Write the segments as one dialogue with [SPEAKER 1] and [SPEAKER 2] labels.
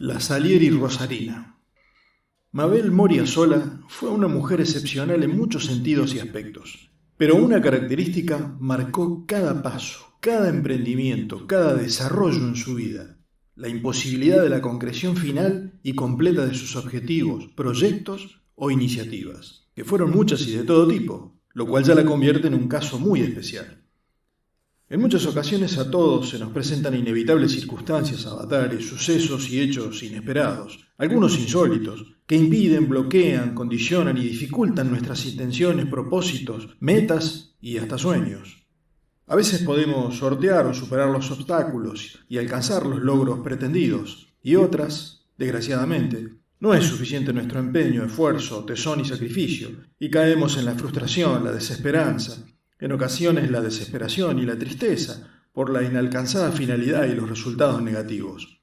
[SPEAKER 1] La Salieri Rosarina. Mabel Moria Sola fue una mujer excepcional en muchos sentidos y aspectos, pero una característica marcó cada paso, cada emprendimiento, cada desarrollo en su vida: la imposibilidad de la concreción final y completa de sus objetivos, proyectos o iniciativas, que fueron muchas y de todo tipo, lo cual ya la convierte en un caso muy especial. En muchas ocasiones a todos se nos presentan inevitables circunstancias, avatares, sucesos y hechos inesperados, algunos insólitos, que impiden, bloquean, condicionan y dificultan nuestras intenciones, propósitos, metas y hasta sueños. A veces podemos sortear o superar los obstáculos y alcanzar los logros pretendidos, y otras, desgraciadamente, no es suficiente nuestro empeño, esfuerzo, tesón y sacrificio, y caemos en la frustración, la desesperanza, en ocasiones la desesperación y la tristeza por la inalcanzada finalidad y los resultados negativos.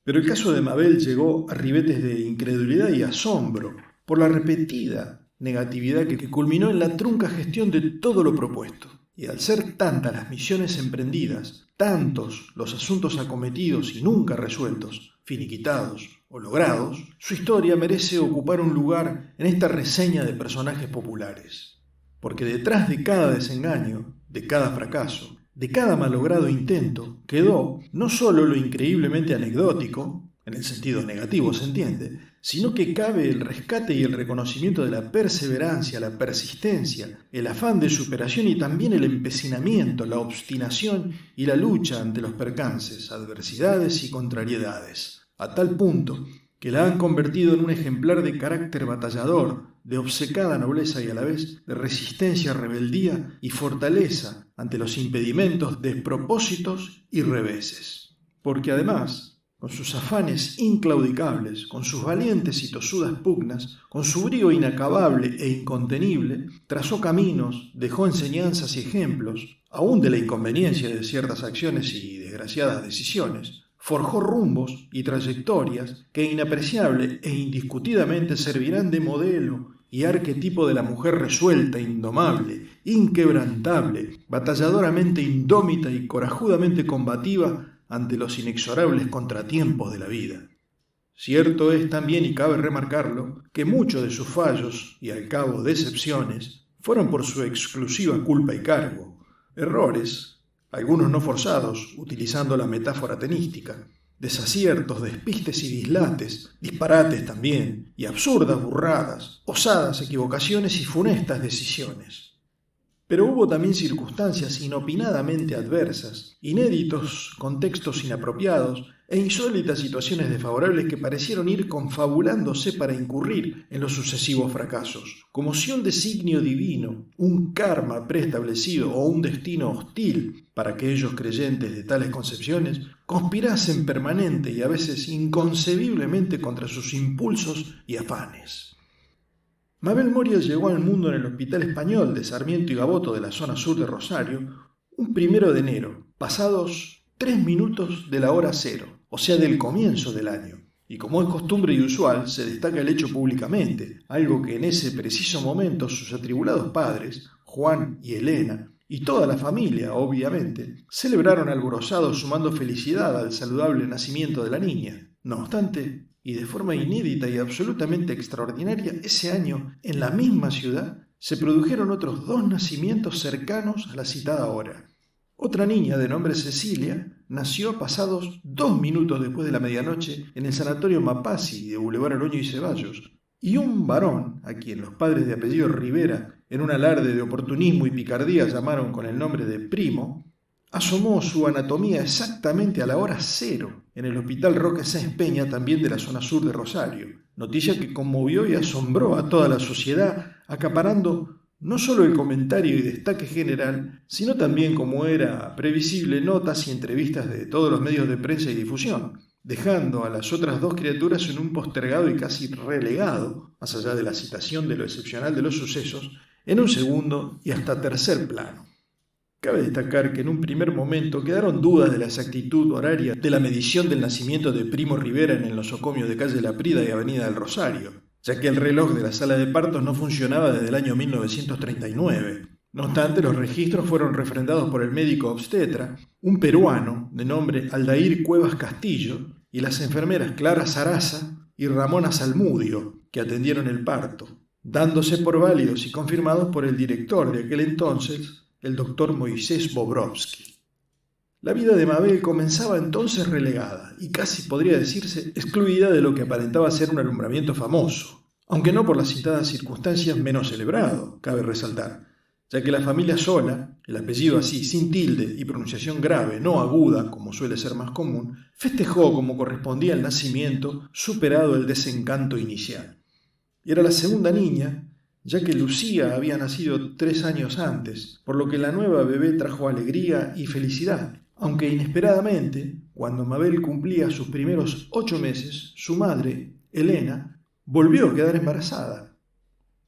[SPEAKER 1] Pero el caso de Mabel llegó a ribetes de incredulidad y asombro por la repetida negatividad que culminó en la trunca gestión de todo lo propuesto. Y al ser tantas las misiones emprendidas, tantos los asuntos acometidos y nunca resueltos, finiquitados o logrados, su historia merece ocupar un lugar en esta reseña de personajes populares. Porque detrás de cada desengaño, de cada fracaso, de cada malogrado intento, quedó no solo lo increíblemente anecdótico, en el sentido negativo se entiende, sino que cabe el rescate y el reconocimiento de la perseverancia, la persistencia, el afán de superación y también el empecinamiento, la obstinación y la lucha ante los percances, adversidades y contrariedades, a tal punto que la han convertido en un ejemplar de carácter batallador, de obcecada nobleza y a la vez de resistencia, rebeldía y fortaleza ante los impedimentos, despropósitos y reveses. Porque además, con sus afanes inclaudicables, con sus valientes y tosudas pugnas, con su brío inacabable e incontenible, trazó caminos, dejó enseñanzas y ejemplos, aún de la inconveniencia de ciertas acciones y desgraciadas decisiones. Forjó rumbos y trayectorias que inapreciable e indiscutidamente servirán de modelo y arquetipo de la mujer resuelta, indomable, inquebrantable, batalladoramente indómita y corajudamente combativa ante los inexorables contratiempos de la vida. Cierto es también, y cabe remarcarlo, que muchos de sus fallos, y al cabo decepciones, fueron por su exclusiva culpa y cargo, errores, algunos no forzados, utilizando la metáfora tenística, desaciertos, despistes y dislates, disparates también, y absurdas burradas, osadas equivocaciones y funestas decisiones. Pero hubo también circunstancias inopinadamente adversas, inéditos contextos inapropiados e insólitas situaciones desfavorables que parecieron ir confabulándose para incurrir en los sucesivos fracasos, como si un designio divino, un karma preestablecido o un destino hostil para aquellos creyentes de tales concepciones conspirasen permanente y a veces inconcebiblemente contra sus impulsos y afanes. Mabel Moria llegó al mundo en el Hospital Español de Sarmiento y Gaboto de la zona sur de Rosario un 1 de enero, pasados 3 minutos de la hora cero, o sea del comienzo del año. Y como es costumbre y usual, se destaca el hecho públicamente, algo que en ese preciso momento sus atribulados padres, Juan y Elena, y toda la familia, obviamente, celebraron alborozados sumando felicidad al saludable nacimiento de la niña. No obstante, y de forma inédita y absolutamente extraordinaria, ese año, en la misma ciudad, se produjeron otros 2 nacimientos cercanos a la citada hora. Otra niña de nombre Cecilia nació pasados 2 minutos después de la medianoche en el sanatorio Mapasi de Boulevard Oroño y Ceballos, y un varón, a quien los padres de apellido Rivera, en un alarde de oportunismo y picardía llamaron con el nombre de Primo, asomó su anatomía exactamente a la hora cero en el Hospital Roque Sáenz Peña, también de la zona sur de Rosario, noticia que conmovió y asombró a toda la sociedad, acaparando no solo el comentario y destaque general, sino también, como era previsible, notas y entrevistas de todos los medios de prensa y difusión, dejando a las otras 2 criaturas en un postergado y casi relegado, más allá de la citación de lo excepcional de los sucesos, en un segundo y hasta tercer plano. Cabe destacar que en un primer momento quedaron dudas de la exactitud horaria de la medición del nacimiento de Primo Rivera en el nosocomio de calle La Prida y avenida del Rosario, ya que el reloj de la sala de partos no funcionaba desde el año 1939. No obstante, los registros fueron refrendados por el médico obstetra, un peruano de nombre Aldair Cuevas Castillo, y las enfermeras Clara Sarasa y Ramona Salmudio, que atendieron el parto, dándose por válidos y confirmados por el director de aquel entonces, el doctor Moisés Bobrovsky. La vida de Mabel comenzaba entonces relegada y casi podría decirse excluida de lo que aparentaba ser un alumbramiento famoso, aunque no por las citadas circunstancias menos celebrado, cabe resaltar, ya que la familia Sola, el apellido así sin tilde y pronunciación grave, no aguda, como suele ser más común, festejó como correspondía al nacimiento, superado el desencanto inicial. Y era la segunda niña, ya que Lucía había nacido 3 años antes, por lo que la nueva bebé trajo alegría y felicidad, aunque inesperadamente, cuando Mabel cumplía sus primeros 8 meses, su madre, Elena, volvió a quedar embarazada.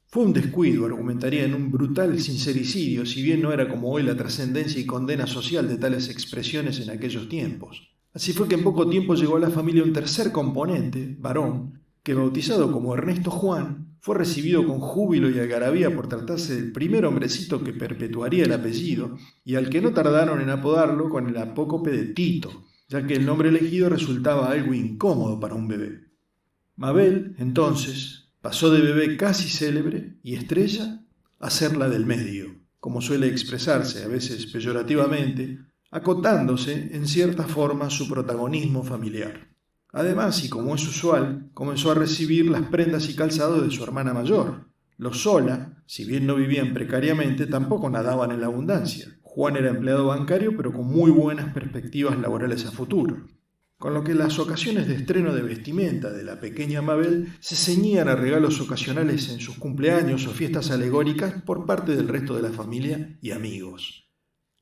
[SPEAKER 1] Fue un descuido, argumentaría, en un brutal sincericidio, si bien no era como hoy la trascendencia y condena social de tales expresiones en aquellos tiempos. Así fue que en poco tiempo llegó a la familia un tercer componente, varón, que bautizado como Ernesto Juan, fue recibido con júbilo y algarabía por tratarse del primer hombrecito que perpetuaría el apellido y al que no tardaron en apodarlo con el apócope de Tito, ya que el nombre elegido resultaba algo incómodo para un bebé. Mabel, entonces, pasó de bebé casi célebre y estrella a ser la del medio, como suele expresarse a veces peyorativamente, acotándose en cierta forma su protagonismo familiar. Además, y como es usual, comenzó a recibir las prendas y calzados de su hermana mayor. Los Sola, si bien no vivían precariamente, tampoco nadaban en la abundancia. Juan era empleado bancario, pero con muy buenas perspectivas laborales a futuro. Con lo que las ocasiones de estreno de vestimenta de la pequeña Mabel se ceñían a regalos ocasionales en sus cumpleaños o fiestas alegóricas por parte del resto de la familia y amigos.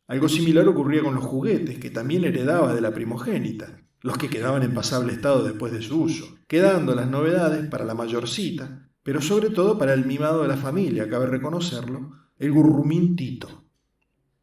[SPEAKER 1] Algo similar ocurría con los juguetes, que también heredaba de la primogénita, los que quedaban en pasable estado después de su uso, quedando las novedades para la mayorcita, pero sobre todo para el mimado de la familia, cabe reconocerlo, el gurrumín Tito.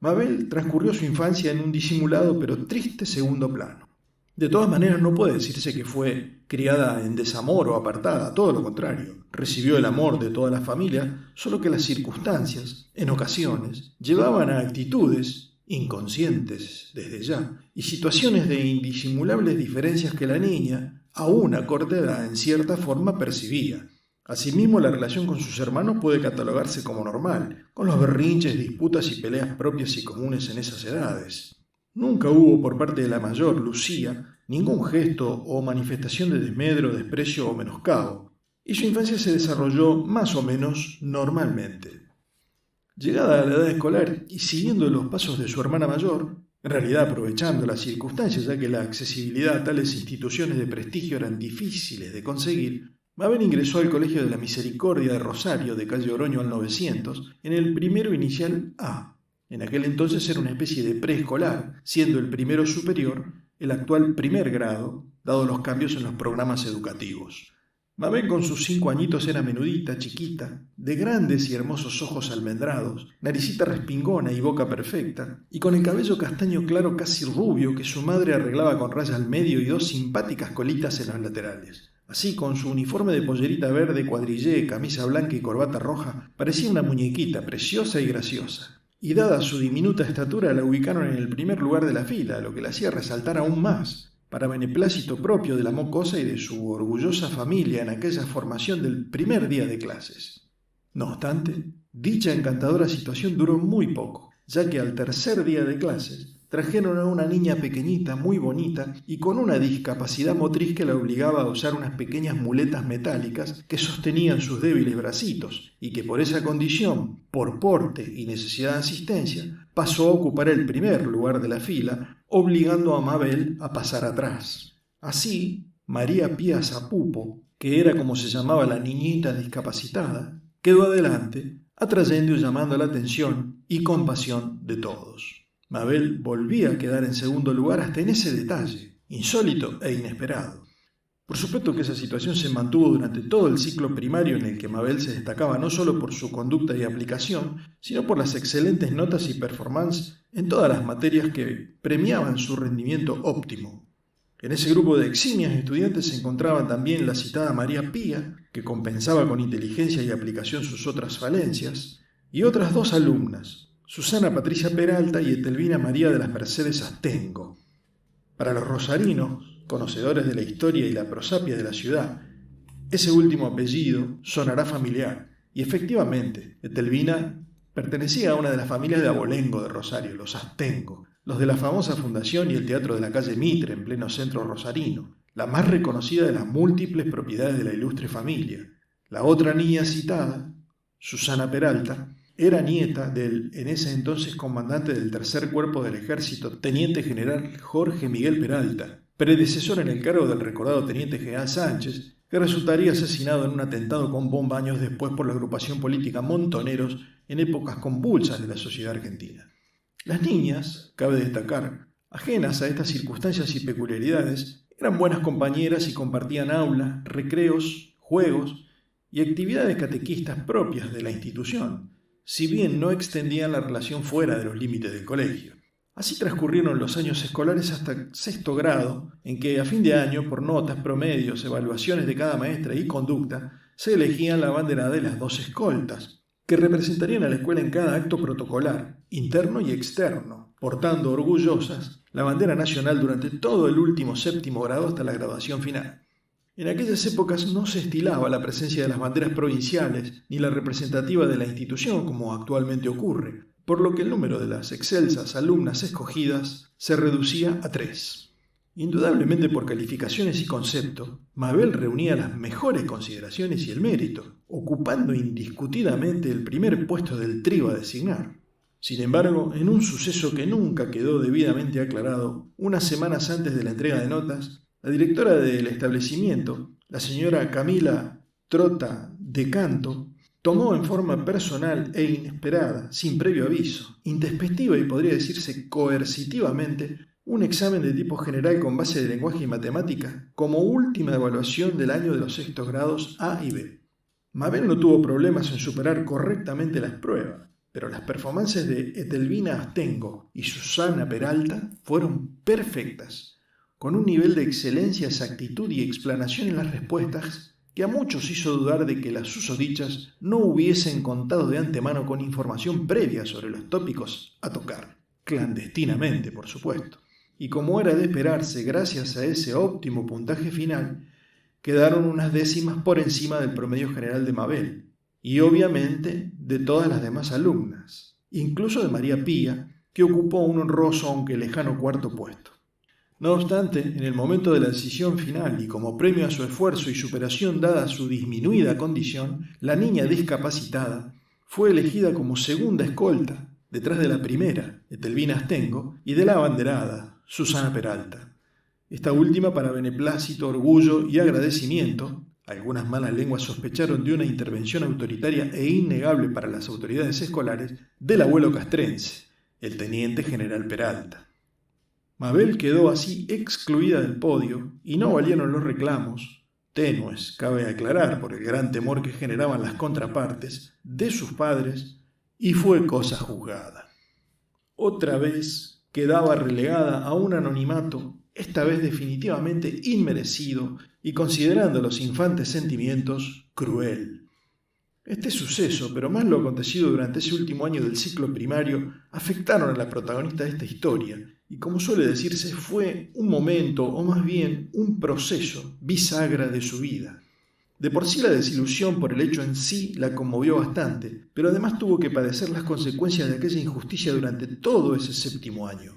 [SPEAKER 1] Mabel transcurrió su infancia en un disimulado pero triste segundo plano. De todas maneras, no puede decirse que fue criada en desamor o apartada, todo lo contrario. Recibió el amor de toda la familia, solo que las circunstancias, en ocasiones, llevaban a actitudes inconscientes desde ya, y situaciones de indisimulables diferencias que la niña, aún a corta edad, en cierta forma percibía. Asimismo, la relación con sus hermanos puede catalogarse como normal, con los berrinches, disputas y peleas propias y comunes en esas edades. Nunca hubo por parte de la mayor, Lucía, ningún gesto o manifestación de desmedro, desprecio o menoscabo, y su infancia se desarrolló más o menos normalmente. Llegada a la edad escolar y siguiendo los pasos de su hermana mayor, en realidad aprovechando las circunstancias ya que la accesibilidad a tales instituciones de prestigio eran difíciles de conseguir, Mabel ingresó al Colegio de la Misericordia de Rosario, de calle Oroño al 900, en el primero inicial A. En aquel entonces era una especie de preescolar, siendo el primero superior el actual primer grado, dado los cambios en los programas educativos. Mabel con sus 5 añitos era menudita, chiquita, de grandes y hermosos ojos almendrados, naricita respingona y boca perfecta, y con el cabello castaño claro casi rubio que su madre arreglaba con raya al medio y 2 simpáticas colitas en los laterales. Así, con su uniforme de pollerita verde, cuadrillé, camisa blanca y corbata roja, parecía una muñequita preciosa y graciosa. Y dada su diminuta estatura la ubicaron en el primer lugar de la fila, lo que la hacía resaltar aún más, para beneplácito propio de la mocosa y de su orgullosa familia en aquella formación del primer día de clases. No obstante, dicha encantadora situación duró muy poco, ya que al tercer día de clases trajeron a una niña pequeñita, muy bonita, y con una discapacidad motriz que la obligaba a usar unas pequeñas muletas metálicas que sostenían sus débiles bracitos, y que por esa condición, por porte y necesidad de asistencia, pasó a ocupar el primer lugar de la fila, obligando a Mabel a pasar atrás. Así, María Pía Zapupo, que era como se llamaba la niñita discapacitada, quedó adelante, atrayendo y llamando la atención y compasión de todos. Mabel volvía a quedar en segundo lugar hasta en ese detalle, insólito e inesperado. Por supuesto que esa situación se mantuvo durante todo el ciclo primario en el que Mabel se destacaba no solo por su conducta y aplicación, sino por las excelentes notas y performance en todas las materias que premiaban su rendimiento óptimo. En ese grupo de eximias estudiantes se encontraba también la citada María Pía, que compensaba con inteligencia y aplicación sus otras falencias, y otras 2 alumnas, Susana Patricia Peralta y Etelvina María de las Mercedes Astengo. Para los rosarinos, conocedores de la historia y la prosapia de la ciudad, ese último apellido sonará familiar, y efectivamente, Etelvina pertenecía a una de las familias de Abolengo de Rosario, los Astengo, los de la famosa fundación y el teatro de la calle Mitre en pleno centro rosarino, la más reconocida de las múltiples propiedades de la ilustre familia. La otra niña citada, Susana Peralta, era nieta del en ese entonces comandante del tercer cuerpo del ejército, teniente general Jorge Miguel Peralta, predecesor en el cargo del recordado teniente general Sánchez, que resultaría asesinado en un atentado con bomba años después por la agrupación política Montoneros en épocas convulsas de la sociedad argentina. Las niñas, cabe destacar, ajenas a estas circunstancias y peculiaridades, eran buenas compañeras y compartían aula, recreos, juegos y actividades catequistas propias de la institución, si bien no extendían la relación fuera de los límites del colegio. Así transcurrieron los años escolares hasta sexto grado, en que a fin de año, por notas, promedios, evaluaciones de cada maestra y conducta, se elegían la banderada de las 2 escoltas, que representarían a la escuela en cada acto protocolar, interno y externo, portando orgullosas la bandera nacional durante todo el último séptimo grado hasta la graduación final. En aquellas épocas no se estilaba la presencia de las banderas provinciales ni la representativa de la institución como actualmente ocurre, por lo que el número de las excelsas alumnas escogidas se reducía a 3. Indudablemente por calificaciones y concepto, Mabel reunía las mejores consideraciones y el mérito, ocupando indiscutidamente el primer puesto del trío a designar. Sin embargo, en un suceso que nunca quedó debidamente aclarado, unas semanas antes de la entrega de notas, la directora del establecimiento, la señora Camila Trota de Canto, tomó en forma personal e inesperada, sin previo aviso, intempestiva y podría decirse coercitivamente, un examen de tipo general con base de lenguaje y matemática como última evaluación del año de los sextos grados A y B. Mabel no tuvo problemas en superar correctamente las pruebas, pero las performances de Etelvina Astengo y Susana Peralta fueron perfectas, con un nivel de excelencia, exactitud y explanación en las respuestas que a muchos hizo dudar de que las susodichas no hubiesen contado de antemano con información previa sobre los tópicos a tocar, clandestinamente, por supuesto. Y como era de esperarse, gracias a ese óptimo puntaje final, quedaron unas décimas por encima del promedio general de Mabel, y obviamente de todas las demás alumnas, incluso de María Pía, que ocupó un honroso aunque lejano 4º puesto. No obstante, en el momento de la decisión final y como premio a su esfuerzo y superación dada su disminuida condición, la niña discapacitada fue elegida como segunda escolta, detrás de la primera, Etelvina Astengo, y de la abanderada, Susana Peralta. Esta última para beneplácito, orgullo y agradecimiento, algunas malas lenguas sospecharon de una intervención autoritaria e innegable para las autoridades escolares del abuelo castrense, el teniente general Peralta. Mabel quedó así excluida del podio y no valieron los reclamos, tenues, cabe aclarar por el gran temor que generaban las contrapartes, de sus padres, y fue cosa juzgada. Otra vez quedaba relegada a un anonimato, esta vez definitivamente inmerecido y, considerando los infantes sentimientos, cruel. Este suceso, pero más lo acontecido durante ese último año del ciclo primario, afectaron a la protagonista de esta historia, y como suele decirse, fue un momento, o más bien un proceso, bisagra de su vida. De por sí la desilusión por el hecho en sí la conmovió bastante, pero además tuvo que padecer las consecuencias de aquella injusticia durante todo ese séptimo año.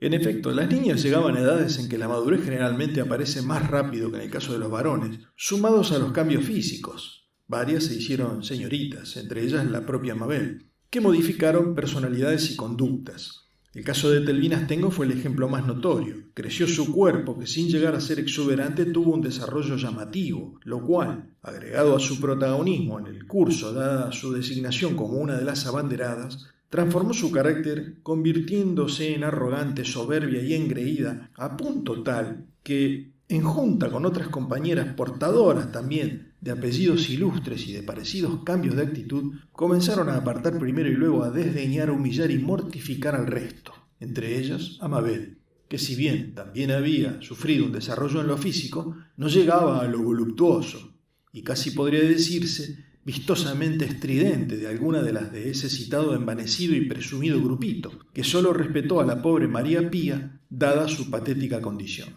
[SPEAKER 1] En efecto, las niñas llegaban a edades en que la madurez generalmente aparece más rápido que en el caso de los varones, sumados a los cambios físicos. Varias se hicieron señoritas, entre ellas la propia Mabel, que modificaron personalidades y conductas. El caso de Etelvina Astengo fue el ejemplo más notorio. Creció su cuerpo, que sin llegar a ser exuberante tuvo un desarrollo llamativo, lo cual, agregado a su protagonismo en el curso, dada su designación como una de las abanderadas, transformó su carácter, convirtiéndose en arrogante, soberbia y engreída, a punto tal que, en junta con otras compañeras portadoras también de apellidos ilustres y de parecidos cambios de actitud, comenzaron a apartar primero y luego a desdeñar, humillar y mortificar al resto, entre ellas a Mabel, que si bien también había sufrido un desarrollo en lo físico, no llegaba a lo voluptuoso, y casi podría decirse vistosamente estridente de alguna de las de ese citado envanecido y presumido grupito, que sólo respetó a la pobre María Pía, dada su patética condición.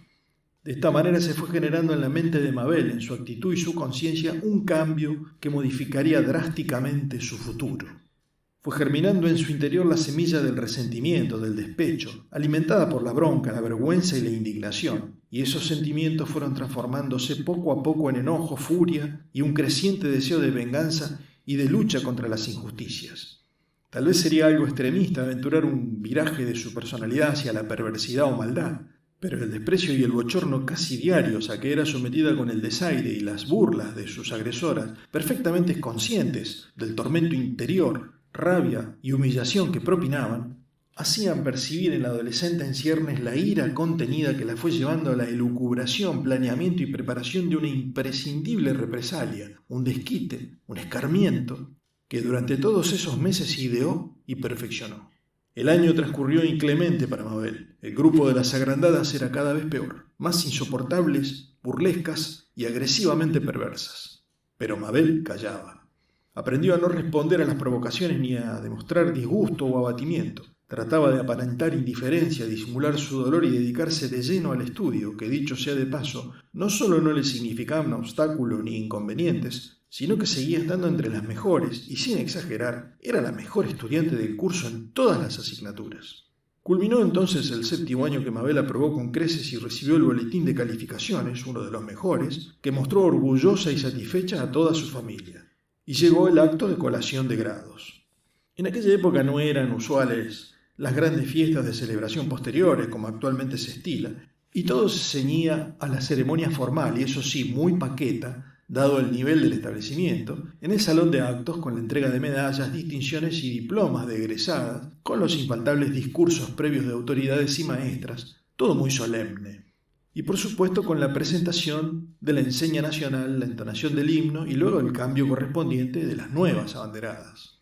[SPEAKER 1] De esta manera se fue generando en la mente de Mabel, en su actitud y su conciencia, un cambio que modificaría drásticamente su futuro. Fue germinando en su interior la semilla del resentimiento, del despecho, alimentada por la bronca, la vergüenza y la indignación, y esos sentimientos fueron transformándose poco a poco en enojo, furia y un creciente deseo de venganza y de lucha contra las injusticias. Tal vez sería algo extremista aventurar un viraje de su personalidad hacia la perversidad o maldad, pero el desprecio y el bochorno casi diarios a que era sometida con el desaire y las burlas de sus agresoras, perfectamente conscientes del tormento interior, rabia y humillación que propinaban, hacían percibir en la adolescente en ciernes la ira contenida que la fue llevando a la elucubración, planeamiento y preparación de una imprescindible represalia, un desquite, un escarmiento, que durante todos esos meses ideó y perfeccionó. El año transcurrió inclemente para Mabel. El grupo de las agrandadas era cada vez peor, más insoportables, burlescas y agresivamente perversas. Pero Mabel callaba. Aprendió a no responder a las provocaciones ni a demostrar disgusto o abatimiento. Trataba de aparentar indiferencia, disimular su dolor y dedicarse de lleno al estudio, que dicho sea de paso, no solo no le significaba un obstáculo ni inconvenientes, sino que seguía estando entre las mejores y, sin exagerar, era la mejor estudiante del curso en todas las asignaturas. Culminó entonces el 7º año que Mabel aprobó con creces y recibió el boletín de calificaciones, uno de los mejores, que mostró orgullosa y satisfecha a toda su familia. Y llegó el acto de colación de grados. En aquella época no eran usuales las grandes fiestas de celebración posteriores, como actualmente se estila, y todo se ceñía a la ceremonia formal, y eso sí, muy paqueta, dado el nivel del establecimiento, en el salón de actos con la entrega de medallas, distinciones y diplomas de egresadas, con los infaltables discursos previos de autoridades y maestras, todo muy solemne. Y por supuesto con la presentación de la enseña nacional, la entonación del himno y luego el cambio correspondiente de las nuevas abanderadas.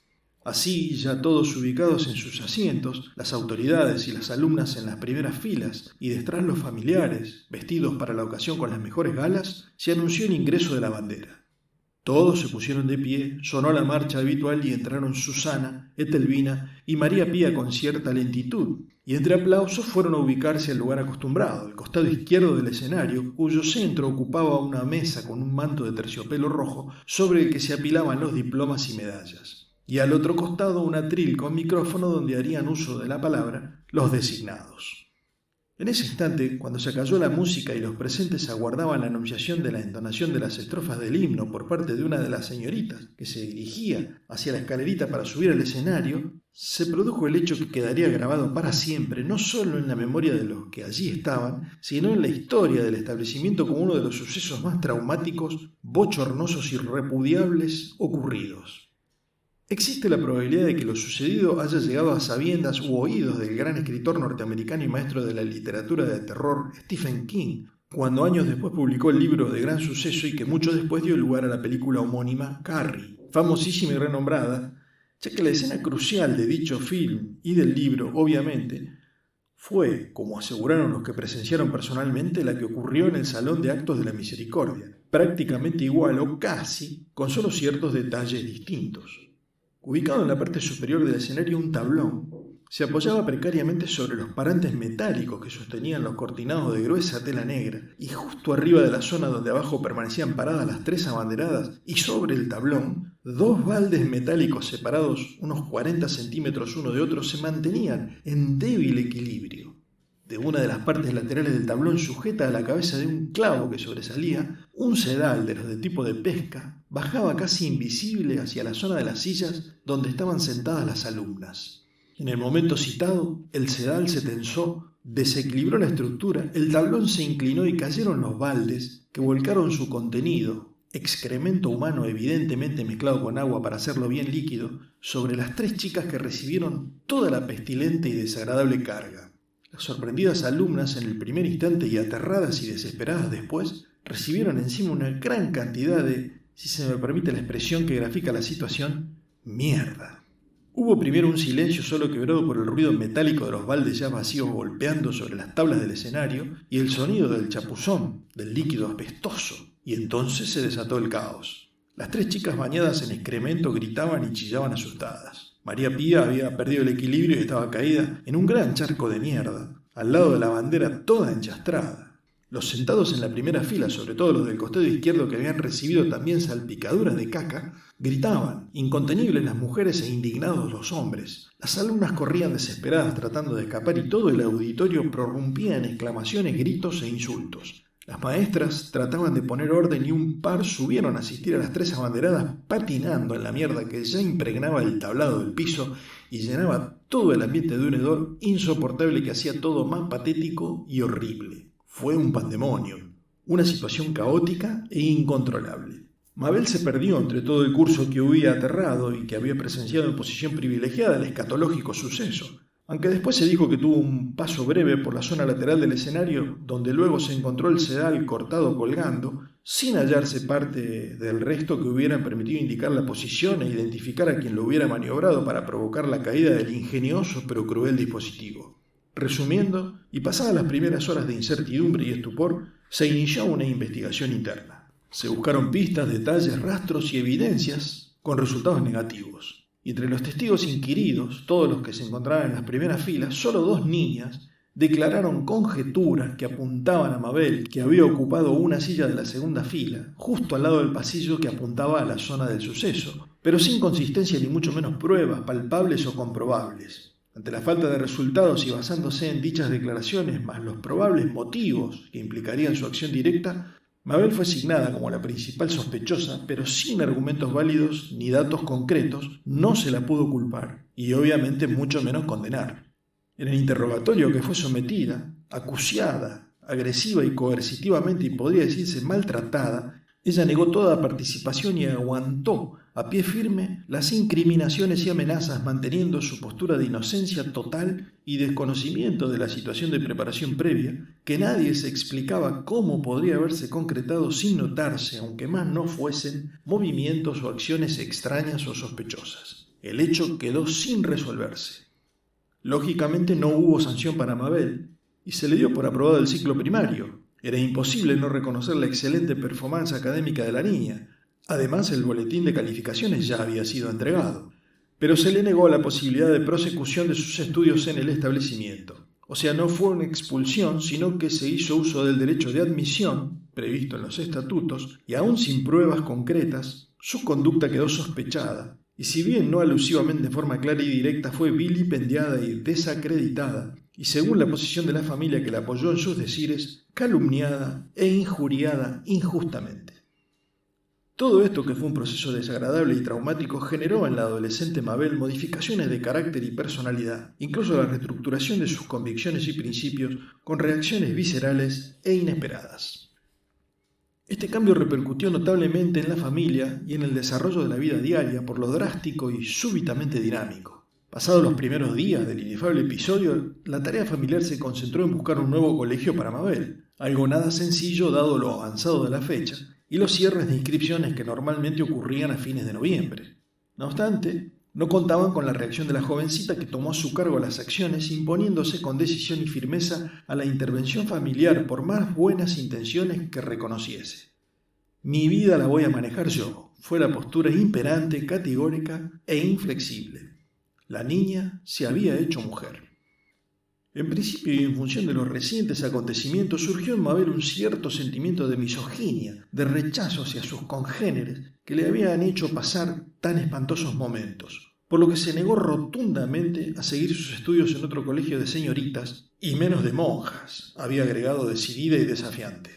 [SPEAKER 1] Así, ya todos ubicados en sus asientos, las autoridades y las alumnas en las primeras filas y detrás los familiares, vestidos para la ocasión con las mejores galas, se anunció el ingreso de la bandera. Todos se pusieron de pie, sonó la marcha habitual y entraron Susana, Etelvina y María Pía con cierta lentitud, y entre aplausos fueron a ubicarse al lugar acostumbrado, al costado izquierdo del escenario, cuyo centro ocupaba una mesa con un manto de terciopelo rojo sobre el que se apilaban los diplomas y medallas. Y al otro costado un atril con micrófono donde harían uso de la palabra los designados. En ese instante, cuando se acalló la música y los presentes aguardaban la anunciación de la entonación de las estrofas del himno por parte de una de las señoritas que se dirigía hacia la escalerita para subir al escenario, se produjo el hecho que quedaría grabado para siempre, no solo en la memoria de los que allí estaban, sino en la historia del establecimiento como uno de los sucesos más traumáticos, bochornosos y repudiables ocurridos. Existe la probabilidad de que lo sucedido haya llegado a sabiendas u oídos del gran escritor norteamericano y maestro de la literatura de terror Stephen King, cuando años después publicó el libro de gran suceso y que mucho después dio lugar a la película homónima Carrie, famosísima y renombrada, ya que la escena crucial de dicho film y del libro, obviamente, fue, como aseguraron los que presenciaron personalmente, la que ocurrió en el Salón de Actos de la Misericordia, prácticamente igual o casi, con solo ciertos detalles distintos. Ubicado en la parte superior del escenario un tablón, se apoyaba precariamente sobre los parantes metálicos que sostenían los cortinados de gruesa tela negra, y justo arriba de la zona donde abajo permanecían paradas las 3 abanderadas, y sobre el tablón, 2 baldes metálicos separados unos 40 centímetros uno de otro se mantenían en débil equilibrio. De una de las partes laterales del tablón, sujeta a la cabeza de un clavo que sobresalía, un sedal de los de tipo de pesca bajaba casi invisible hacia la zona de las sillas donde estaban sentadas las alumnas. En el momento citado, el sedal se tensó, desequilibró la estructura, el tablón se inclinó y cayeron los baldes que volcaron su contenido, excremento humano evidentemente mezclado con agua para hacerlo bien líquido, sobre las 3 chicas que recibieron toda la pestilente y desagradable carga. Las sorprendidas alumnas en el primer instante y aterradas y desesperadas después, recibieron encima una gran cantidad de, si se me permite la expresión que grafica la situación, mierda. Hubo primero un silencio solo quebrado por el ruido metálico de los baldes ya vacíos golpeando sobre las tablas del escenario y el sonido del chapuzón, del líquido apestoso, y entonces se desató el caos. Las 3 chicas bañadas en excremento gritaban y chillaban asustadas. María Pía había perdido el equilibrio y estaba caída en un gran charco de mierda, al lado de la bandera toda enchastrada. Los sentados en la primera fila, sobre todo los del costado izquierdo que habían recibido también salpicaduras de caca, gritaban, incontenibles las mujeres e indignados los hombres. Las alumnas corrían desesperadas tratando de escapar y todo el auditorio prorrumpía en exclamaciones, gritos e insultos. Las maestras trataban de poner orden y un par subieron a asistir a las 3 abanderadas patinando en la mierda que ya impregnaba el tablado del piso y llenaba todo el ambiente de un hedor insoportable que hacía todo más patético y horrible. Fue un pandemonio, una situación caótica e incontrolable. Mabel se perdió entre todo el curso que huía aterrado y que había presenciado en posición privilegiada el escatológico suceso, aunque después se dijo que tuvo un paso breve por la zona lateral del escenario, donde luego se encontró el sedal cortado colgando, sin hallarse parte del resto que hubiera permitido indicar la posición e identificar a quien lo hubiera maniobrado para provocar la caída del ingenioso pero cruel dispositivo. Resumiendo, y pasadas las primeras horas de incertidumbre y estupor, se inició una investigación interna. Se buscaron pistas, detalles, rastros y evidencias con resultados negativos. Y entre los testigos inquiridos, todos los que se encontraban en las primeras filas, solo 2 niñas declararon conjeturas que apuntaban a Mabel, que había ocupado una silla de la segunda fila, justo al lado del pasillo que apuntaba a la zona del suceso, pero sin consistencia ni mucho menos pruebas palpables o comprobables. Ante la falta de resultados y basándose en dichas declaraciones más los probables motivos que implicarían su acción directa, Mabel fue asignada como la principal sospechosa, pero sin argumentos válidos ni datos concretos, no se la pudo culpar y obviamente mucho menos condenar. En el interrogatorio que fue sometida, acuciada, agresiva y coercitivamente y podría decirse maltratada, ella negó toda participación y aguantó a pie firme las incriminaciones y amenazas, manteniendo su postura de inocencia total y desconocimiento de la situación de preparación previa, que nadie se explicaba cómo podría haberse concretado sin notarse, aunque más no fuesen, movimientos o acciones extrañas o sospechosas. El hecho quedó sin resolverse. Lógicamente no hubo sanción para Mabel y se le dio por aprobado el ciclo primario. Era imposible no reconocer la excelente performance académica de la niña. Además, el boletín de calificaciones ya había sido entregado, pero se le negó la posibilidad de prosecución de sus estudios en el establecimiento. O sea, no fue una expulsión, sino que se hizo uso del derecho de admisión, previsto en los estatutos, y aún sin pruebas concretas, su conducta quedó sospechada, y si bien no alusivamente de forma clara y directa, fue vilipendiada y desacreditada, y según la posición de la familia que la apoyó en sus decires, calumniada e injuriada injustamente. Todo esto, que fue un proceso desagradable y traumático, generó en la adolescente Mabel modificaciones de carácter y personalidad, incluso la reestructuración de sus convicciones y principios con reacciones viscerales e inesperadas. Este cambio repercutió notablemente en la familia y en el desarrollo de la vida diaria por lo drástico y súbitamente dinámico. Pasados los primeros días del inefable episodio, la tarea familiar se concentró en buscar un nuevo colegio para Mabel, algo nada sencillo dado lo avanzado de la fecha y los cierres de inscripciones que normalmente ocurrían a fines de noviembre. No obstante, no contaban con la reacción de la jovencita, que tomó a su cargo las acciones, imponiéndose con decisión y firmeza a la intervención familiar por más buenas intenciones que reconociese. Mi vida la voy a manejar yo, fue la postura imperante, categórica e inflexible. La niña se había hecho mujer. En principio y en función de los recientes acontecimientos, surgió en Mabel un cierto sentimiento de misoginia, de rechazo hacia sus congéneres que le habían hecho pasar tan espantosos momentos, por lo que se negó rotundamente a seguir sus estudios en otro colegio de señoritas y menos de monjas, había agregado decidida y desafiante.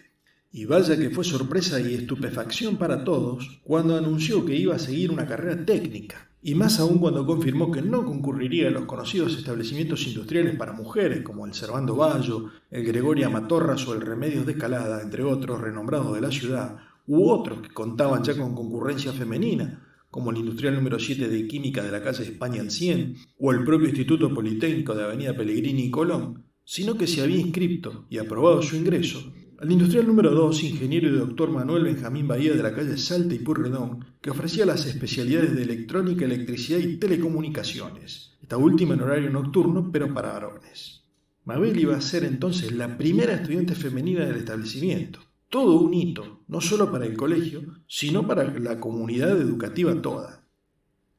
[SPEAKER 1] Y vaya que fue sorpresa y estupefacción para todos cuando anunció que iba a seguir una carrera técnica, y más aún cuando confirmó que no concurriría a los conocidos establecimientos industriales para mujeres como el Servando Bayo, el Gregoria Matorras o el Remedios de Escalada, entre otros renombrados de la ciudad, u otros que contaban ya con concurrencia femenina, como el Industrial número 7 de Química de la calle España al 100, o el propio Instituto Politécnico de Avenida Pellegrini y Colón, sino que se había inscrito y aprobado su ingreso al Industrial número 2, ingeniero y doctor Manuel Benjamín Bahía de la calle Salta y Pueyrredón, que ofrecía las especialidades de electrónica, electricidad y telecomunicaciones, esta última en horario nocturno, pero para varones. Mabel iba a ser entonces la primera estudiante femenina del establecimiento, todo un hito, no solo para el colegio, sino para la comunidad educativa toda.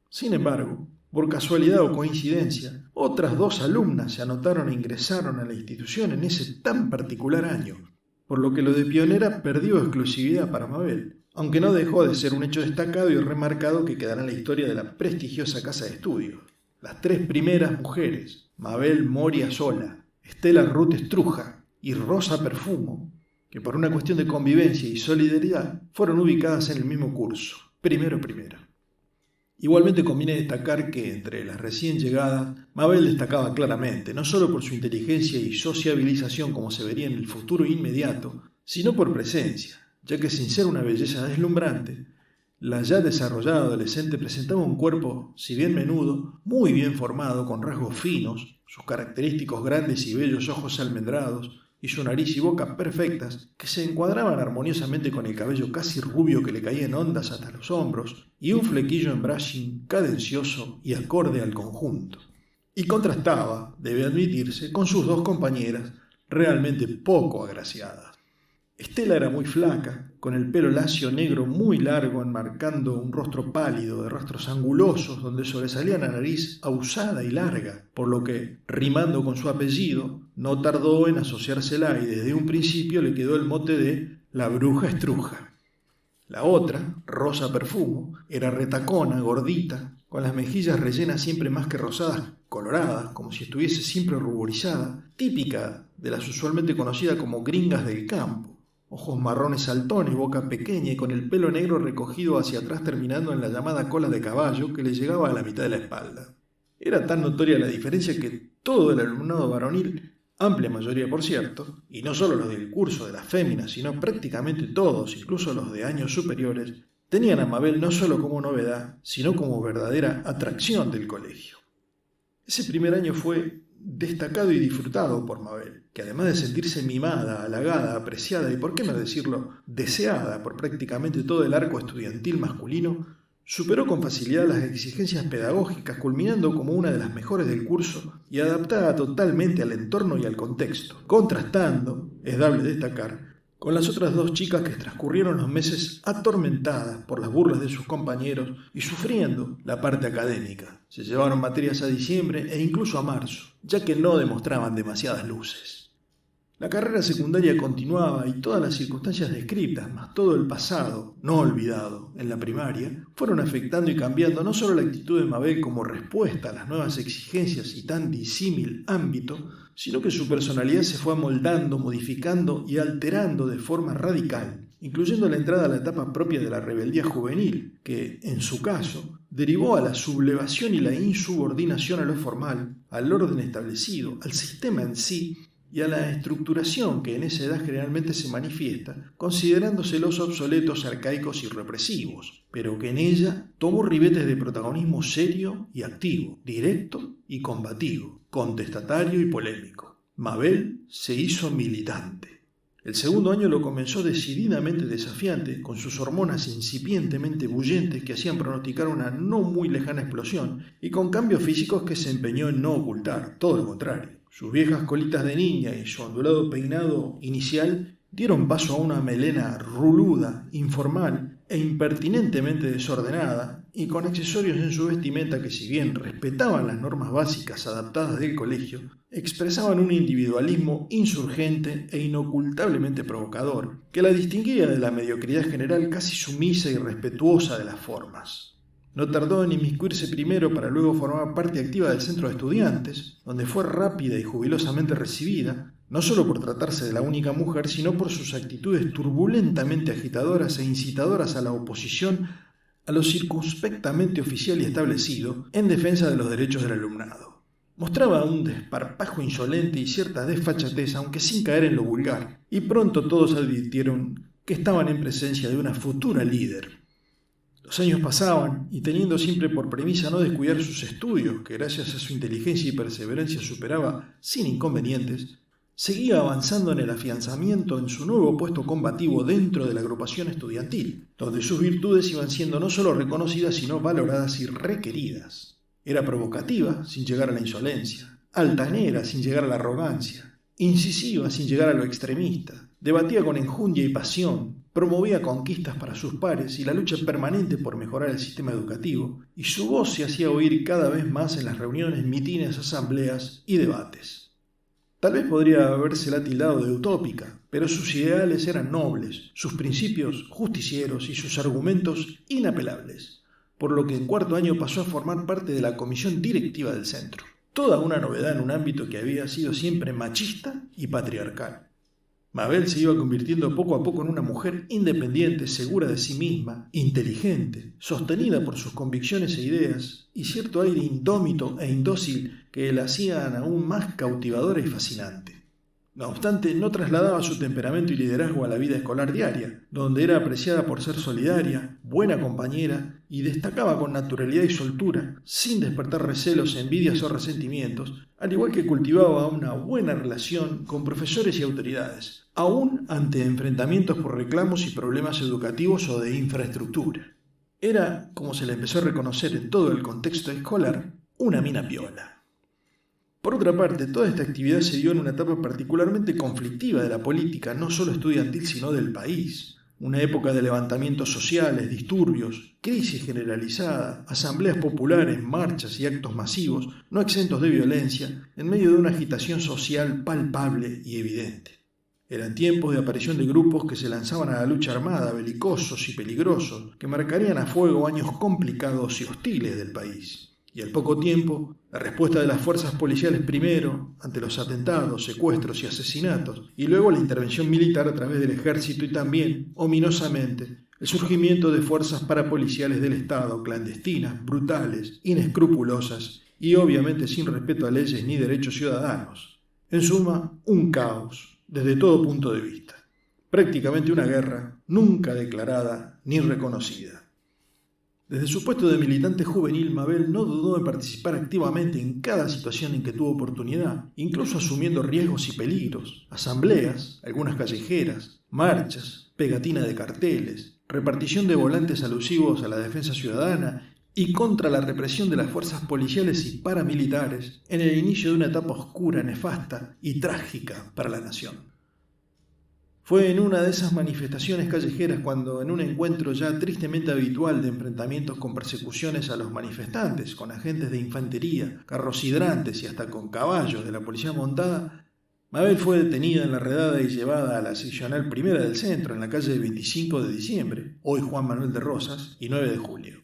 [SPEAKER 1] Sin embargo, por casualidad o coincidencia, otras 2 alumnas se anotaron e ingresaron a la institución en ese tan particular año. por lo que lo de pionera perdió exclusividad para Mabel, aunque no dejó de ser un hecho destacado y remarcado que quedará en la historia de la prestigiosa casa de estudios. Las tres primeras mujeres, Mabel Moria Sola, Estela Ruth Estruja y Rosa Perfumo, que por una cuestión de convivencia y solidaridad fueron ubicadas en el mismo curso, primero. Igualmente conviene destacar que entre las recién llegadas, Mabel destacaba claramente, no solo por su inteligencia y sociabilización como se vería en el futuro inmediato, sino por presencia, ya que sin ser una belleza deslumbrante, la ya desarrollada adolescente presentaba un cuerpo, si bien menudo, muy bien formado, con rasgos finos, sus característicos grandes y bellos ojos almendrados, y su nariz y boca perfectas, que se encuadraban armoniosamente con el cabello casi rubio que le caía en ondas hasta los hombros, y un flequillo en brushing cadencioso y acorde al conjunto. Y contrastaba, debe admitirse, con sus dos compañeras, realmente poco agraciadas. Estela era muy flaca, con el pelo lacio negro muy largo enmarcando un rostro pálido de rostros angulosos donde sobresalía la nariz ahusada y larga, por lo que, rimando con su apellido, no tardó en asociársela y desde un principio le quedó el mote de la bruja Estruja. La otra, Rosa Perfumo, era retacona, gordita, con las mejillas rellenas siempre más que rosadas, coloradas, como si estuviese siempre ruborizada, típica de las usualmente conocidas como gringas del campo. Ojos marrones saltones, boca pequeña y con el pelo negro recogido hacia atrás terminando en la llamada cola de caballo que le llegaba a la mitad de la espalda. Era tan notoria la diferencia que todo el alumnado varonil, amplia mayoría por cierto, y no solo los del curso de las féminas, sino prácticamente todos, incluso los de años superiores, tenían a Mabel no solo como novedad, sino como verdadera atracción del colegio. Ese primer año fue destacado y disfrutado por Mabel, que además de sentirse mimada, halagada, apreciada y, por qué no decirlo, deseada por prácticamente todo el arco estudiantil masculino, superó con facilidad las exigencias pedagógicas, culminando como una de las mejores del curso y adaptada totalmente al entorno y al contexto, contrastando, es dable destacar, con las otras dos chicas que transcurrieron los meses atormentadas por las burlas de sus compañeros y sufriendo la parte académica. Se llevaron materias a diciembre e incluso a marzo, ya que no demostraban demasiadas luces. La carrera secundaria continuaba y todas las circunstancias descritas, más todo el pasado, no olvidado, en la primaria, fueron afectando y cambiando no solo la actitud de Mabel como respuesta a las nuevas exigencias y tan disímil ámbito, sino que su personalidad se fue amoldando, modificando y alterando de forma radical, incluyendo la entrada a la etapa propia de la rebeldía juvenil, que, en su caso, derivó a la sublevación y la insubordinación a lo formal, al orden establecido, al sistema en sí, y a la estructuración que en esa edad generalmente se manifiesta, considerándoselos obsoletos, arcaicos y represivos, pero que en ella tomó ribetes de protagonismo serio y activo, directo y combativo, contestatario y polémico. Mabel se hizo militante. El segundo año lo comenzó decididamente desafiante, con sus hormonas incipientemente bullentes que hacían pronosticar una no muy lejana explosión, y con cambios físicos que se empeñó en no ocultar, todo lo contrario. Sus viejas colitas de niña y su ondulado peinado inicial dieron paso a una melena ruluda, informal e impertinentemente desordenada, y con accesorios en su vestimenta que, si bien respetaban las normas básicas adaptadas del colegio, expresaban un individualismo insurgente e inocultablemente provocador, que la distinguía de la mediocridad general casi sumisa y respetuosa de las formas. No tardó en inmiscuirse primero para luego formar parte activa del centro de estudiantes, donde fue rápida y jubilosamente recibida, no solo por tratarse de la única mujer, sino por sus actitudes turbulentamente agitadoras e incitadoras a la oposición a lo circunspectamente oficial y establecido en defensa de los derechos del alumnado. Mostraba un desparpajo insolente y cierta desfachatez, aunque sin caer en lo vulgar, y pronto todos advirtieron que estaban en presencia de una futura líder. Los años pasaban y, teniendo siempre por premisa no descuidar sus estudios, que gracias a su inteligencia y perseverancia superaba sin inconvenientes, seguía avanzando en el afianzamiento en su nuevo puesto combativo dentro de la agrupación estudiantil, donde sus virtudes iban siendo no solo reconocidas sino valoradas y requeridas. Era provocativa sin llegar a la insolencia, altanera sin llegar a la arrogancia, incisiva sin llegar a lo extremista, debatía con enjundia y pasión, promovía conquistas para sus pares y la lucha permanente por mejorar el sistema educativo, y su voz se hacía oír cada vez más en las reuniones, mitines, asambleas y debates. Tal vez podría habérsela tildado de utópica, pero sus ideales eran nobles, sus principios justicieros y sus argumentos inapelables, por lo que en cuarto año pasó a formar parte de la comisión directiva del centro. Toda una novedad en un ámbito que había sido siempre machista y patriarcal. Mabel se iba convirtiendo poco a poco en una mujer independiente, segura de sí misma, inteligente, sostenida por sus convicciones e ideas, y cierto aire indómito e indócil que la hacían aún más cautivadora y fascinante. No obstante, no trasladaba su temperamento y liderazgo a la vida escolar diaria, donde era apreciada por ser solidaria, buena compañera y destacaba con naturalidad y soltura, sin despertar recelos, envidias o resentimientos, al igual que cultivaba una buena relación con profesores y autoridades, aún ante enfrentamientos por reclamos y problemas educativos o de infraestructura. Era, como se le empezó a reconocer en todo el contexto escolar, una mina piola. Por otra parte, toda esta actividad se dio en una etapa particularmente conflictiva de la política, no solo estudiantil, sino del país. Una época de levantamientos sociales, disturbios, crisis generalizada, asambleas populares, marchas y actos masivos, no exentos de violencia, en medio de una agitación social palpable y evidente. Eran tiempos de aparición de grupos que se lanzaban a la lucha armada, belicosos y peligrosos, que marcarían a fuego años complicados y hostiles del país. Y al poco tiempo, la respuesta de las fuerzas policiales primero ante los atentados, secuestros y asesinatos, y luego la intervención militar a través del ejército y también, ominosamente, el surgimiento de fuerzas parapoliciales del Estado, clandestinas, brutales, inescrupulosas y obviamente sin respeto a leyes ni derechos ciudadanos. En suma, un caos, desde todo punto de vista. Prácticamente una guerra, nunca declarada ni reconocida. Desde su puesto de militante juvenil, Mabel no dudó en participar activamente en cada situación en que tuvo oportunidad, incluso asumiendo riesgos y peligros, asambleas, algunas callejeras, marchas, pegatina de carteles, repartición de volantes alusivos a la defensa ciudadana y contra la represión de las fuerzas policiales y paramilitares en el inicio de una etapa oscura, nefasta y trágica para la nación. Fue en una de esas manifestaciones callejeras cuando, en un encuentro ya tristemente habitual de enfrentamientos con persecuciones a los manifestantes, con agentes de infantería, carros hidrantes y hasta con caballos de la policía montada, Mabel fue detenida en la redada y llevada a la seccional primera del centro, en la calle 25 de diciembre, hoy Juan Manuel de Rosas, y 9 de julio.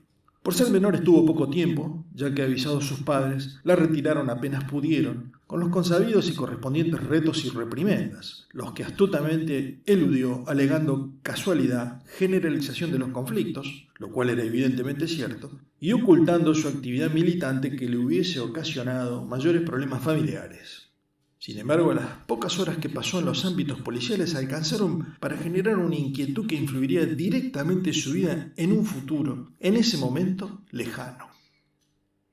[SPEAKER 1] Por ser menor estuvo poco tiempo, ya que avisados sus padres, la retiraron apenas pudieron, con los consabidos y correspondientes retos y reprimendas, los que astutamente eludió alegando casualidad, generalización de los conflictos, lo cual era evidentemente cierto, y ocultando su actividad militante que le hubiese ocasionado mayores problemas familiares. Sin embargo, las pocas horas que pasó en los ámbitos policiales alcanzaron para generar una inquietud que influiría directamente su vida en un futuro, en ese momento, lejano.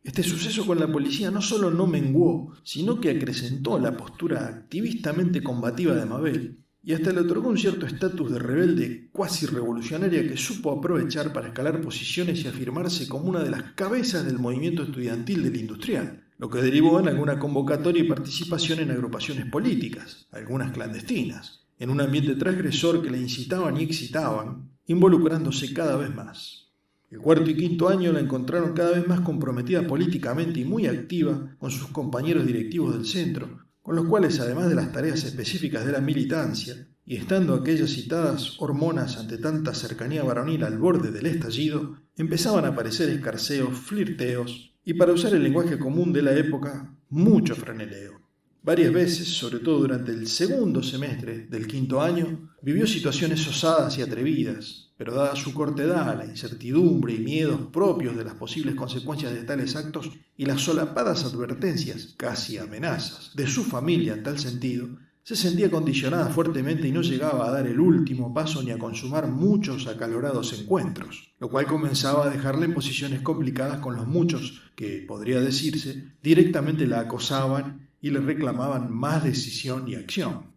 [SPEAKER 1] Este suceso con la policía no solo no menguó, sino que acrecentó la postura activistamente combativa de Mabel, y hasta le otorgó un cierto estatus de rebelde cuasi revolucionaria que supo aprovechar para escalar posiciones y afirmarse como una de las cabezas del movimiento estudiantil del industrial, lo que derivó en alguna convocatoria y participación en agrupaciones políticas, algunas clandestinas, en un ambiente transgresor que la incitaban y excitaban, involucrándose cada vez más. El cuarto y quinto año la encontraron cada vez más comprometida políticamente y muy activa con sus compañeros directivos del centro, con los cuales, además de las tareas específicas de la militancia, y estando aquellas citadas hormonas ante tanta cercanía varonil al borde del estallido, empezaban a aparecer escarceos, flirteos y, para usar el lenguaje común de la época, mucho franeleo. Varias veces, sobre todo durante el segundo semestre del quinto año, vivió situaciones osadas y atrevidas, pero dada su corta edad, la incertidumbre y miedos propios de las posibles consecuencias de tales actos y las solapadas advertencias, casi amenazas, de su familia en tal sentido, se sentía condicionada fuertemente y no llegaba a dar el último paso ni a consumar muchos acalorados encuentros, lo cual comenzaba a dejarla en posiciones complicadas con los muchos que, podría decirse, directamente la acosaban y le reclamaban más decisión y acción.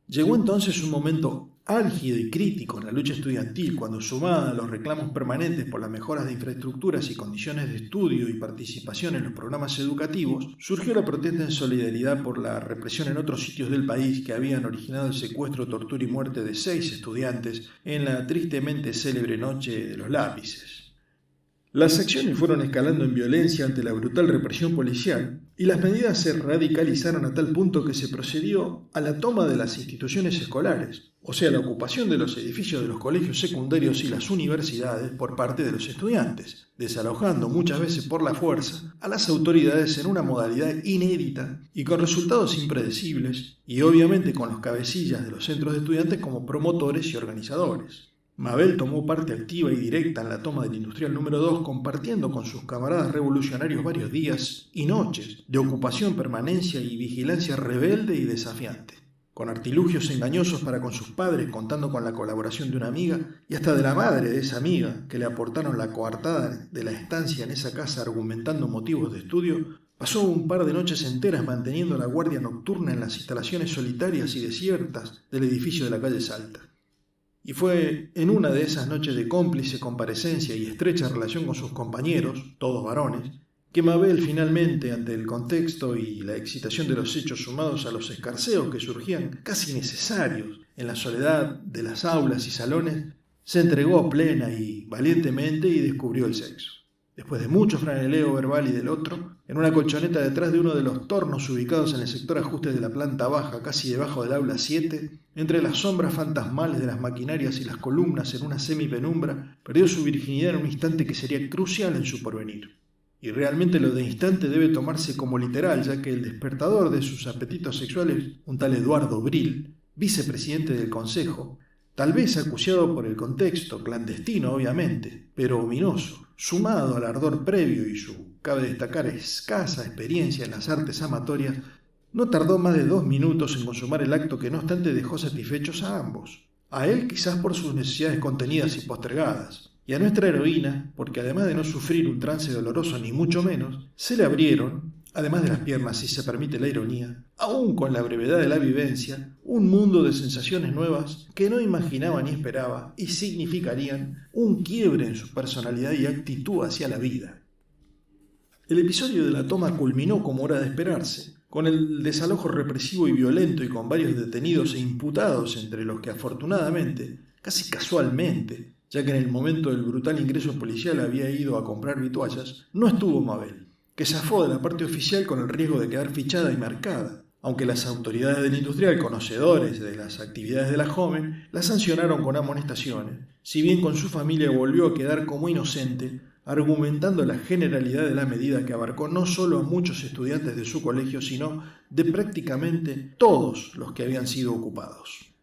[SPEAKER 1] Llegó entonces un momento álgido y crítico en la lucha estudiantil, cuando, sumada a los reclamos permanentes por las mejoras de infraestructuras y condiciones de estudio y participación en los programas educativos, surgió la protesta en solidaridad por la represión en otros sitios del país que habían originado el secuestro, tortura y muerte de 6 estudiantes en la tristemente célebre Noche de los Lápices. Las acciones fueron escalando en violencia ante la brutal represión policial y las medidas se radicalizaron a tal punto que se procedió a la toma de las instituciones escolares, o sea, la ocupación de los edificios de los colegios secundarios y las universidades por parte de los estudiantes, desalojando muchas veces por la fuerza a las autoridades en una modalidad inédita y con resultados impredecibles, y obviamente con los cabecillas de los centros de estudiantes como promotores y organizadores. Mabel tomó parte activa y directa en la toma del Industrial número 2, compartiendo con sus camaradas revolucionarios varios días y noches de ocupación, permanencia y vigilancia rebelde y desafiante, con artilugios engañosos para con sus padres, contando con la colaboración de una amiga y hasta de la madre de esa amiga, que le aportaron la coartada de la estancia en esa casa argumentando motivos de estudio. Pasó un par de noches enteras manteniendo la guardia nocturna en las instalaciones solitarias y desiertas del edificio de la calle Salta. Y fue en una de esas noches de cómplice comparecencia y estrecha relación con sus compañeros, todos varones, que Mabel finalmente, ante el contexto y la excitación de los hechos sumados a los escarceos que surgían casi necesarios en la soledad de las aulas y salones, se entregó plena y valientemente y descubrió el sexo. Después de mucho franeleo verbal y del otro, en una colchoneta detrás de uno de los tornos ubicados en el sector ajustes de la planta baja, casi debajo del aula 7, entre las sombras fantasmales de las maquinarias y las columnas en una semipenumbra, perdió su virginidad en un instante que sería crucial en su porvenir. Y realmente lo de instante debe tomarse como literal, ya que el despertador de sus apetitos sexuales, un tal Eduardo Bril, vicepresidente del Consejo, tal vez acuciado por el contexto, clandestino obviamente, pero ominoso, sumado al ardor previo y su, cabe destacar, escasa experiencia en las artes amatorias, no tardó más de 2 minutos en consumar el acto que no obstante dejó satisfechos a ambos. A él quizás por sus necesidades contenidas y postergadas, y a nuestra heroína porque además de no sufrir un trance doloroso ni mucho menos, se le abrieron, además de las piernas si se permite la ironía, aún con la brevedad de la vivencia, un mundo de sensaciones nuevas que no imaginaba ni esperaba y significarían un quiebre en su personalidad y actitud hacia la vida. El episodio de la toma culminó como era de esperarse, con el desalojo represivo y violento y con varios detenidos e imputados entre los que afortunadamente, casi casualmente, ya que en el momento del brutal ingreso policial había ido a comprar vituallas, no estuvo Mabel, que zafó de la parte oficial con el riesgo de quedar fichada y marcada, aunque las autoridades del industrial, conocedores de las actividades de la joven, la sancionaron con amonestaciones, si bien con su familia volvió a quedar como inocente, argumentando la generalidad de la medida que abarcó no solo a muchos estudiantes de su colegio, sino de prácticamente todos los que habían sido ocupados.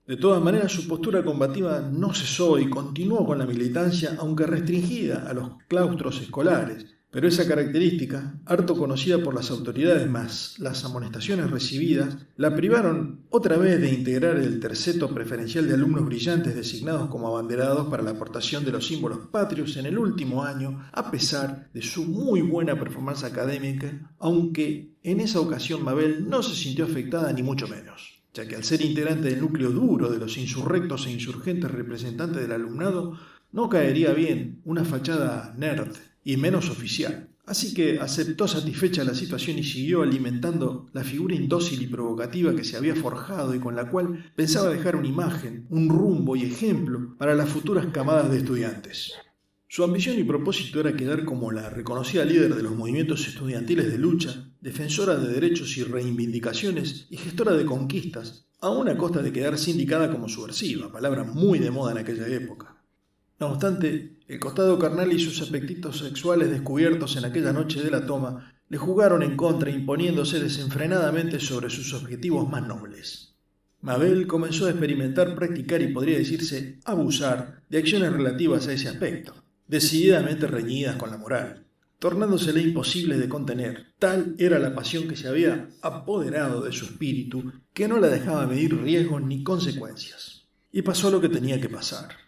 [SPEAKER 1] De todas maneras, su postura combativa no cesó y continuó con la militancia, aunque restringida a los claustros escolares, pero esa característica, harto conocida por las autoridades más las amonestaciones recibidas, la privaron otra vez de integrar el terceto preferencial de alumnos brillantes designados como abanderados para la aportación de los símbolos patrios en el último año, a pesar de su muy buena performance académica, aunque en esa ocasión Mabel no se sintió afectada ni mucho menos, ya que al ser integrante del núcleo duro de los insurrectos e insurgentes representantes del alumnado, no caería bien una fachada nerd y menos oficial. Así que aceptó satisfecha la situación y siguió alimentando la figura indócil y provocativa que se había forjado y con la cual pensaba dejar una imagen, un rumbo y ejemplo para las futuras camadas de estudiantes. Su ambición y propósito era quedar como la reconocida líder de los movimientos estudiantiles de lucha, defensora de derechos y reivindicaciones y gestora de conquistas, aún a costa de quedar sindicada como subversiva, palabra muy de moda en aquella época. No obstante, el costado carnal y sus apetitos sexuales descubiertos en aquella noche de la toma le jugaron en contra, imponiéndose desenfrenadamente sobre sus objetivos más nobles. Mabel comenzó a experimentar, practicar y podría decirse abusar de acciones relativas a ese aspecto, decididamente reñidas con la moral, tornándosele imposible de contener. Tal era la pasión que se había apoderado de su espíritu que no la dejaba medir riesgos ni consecuencias. Y pasó lo que tenía que pasar.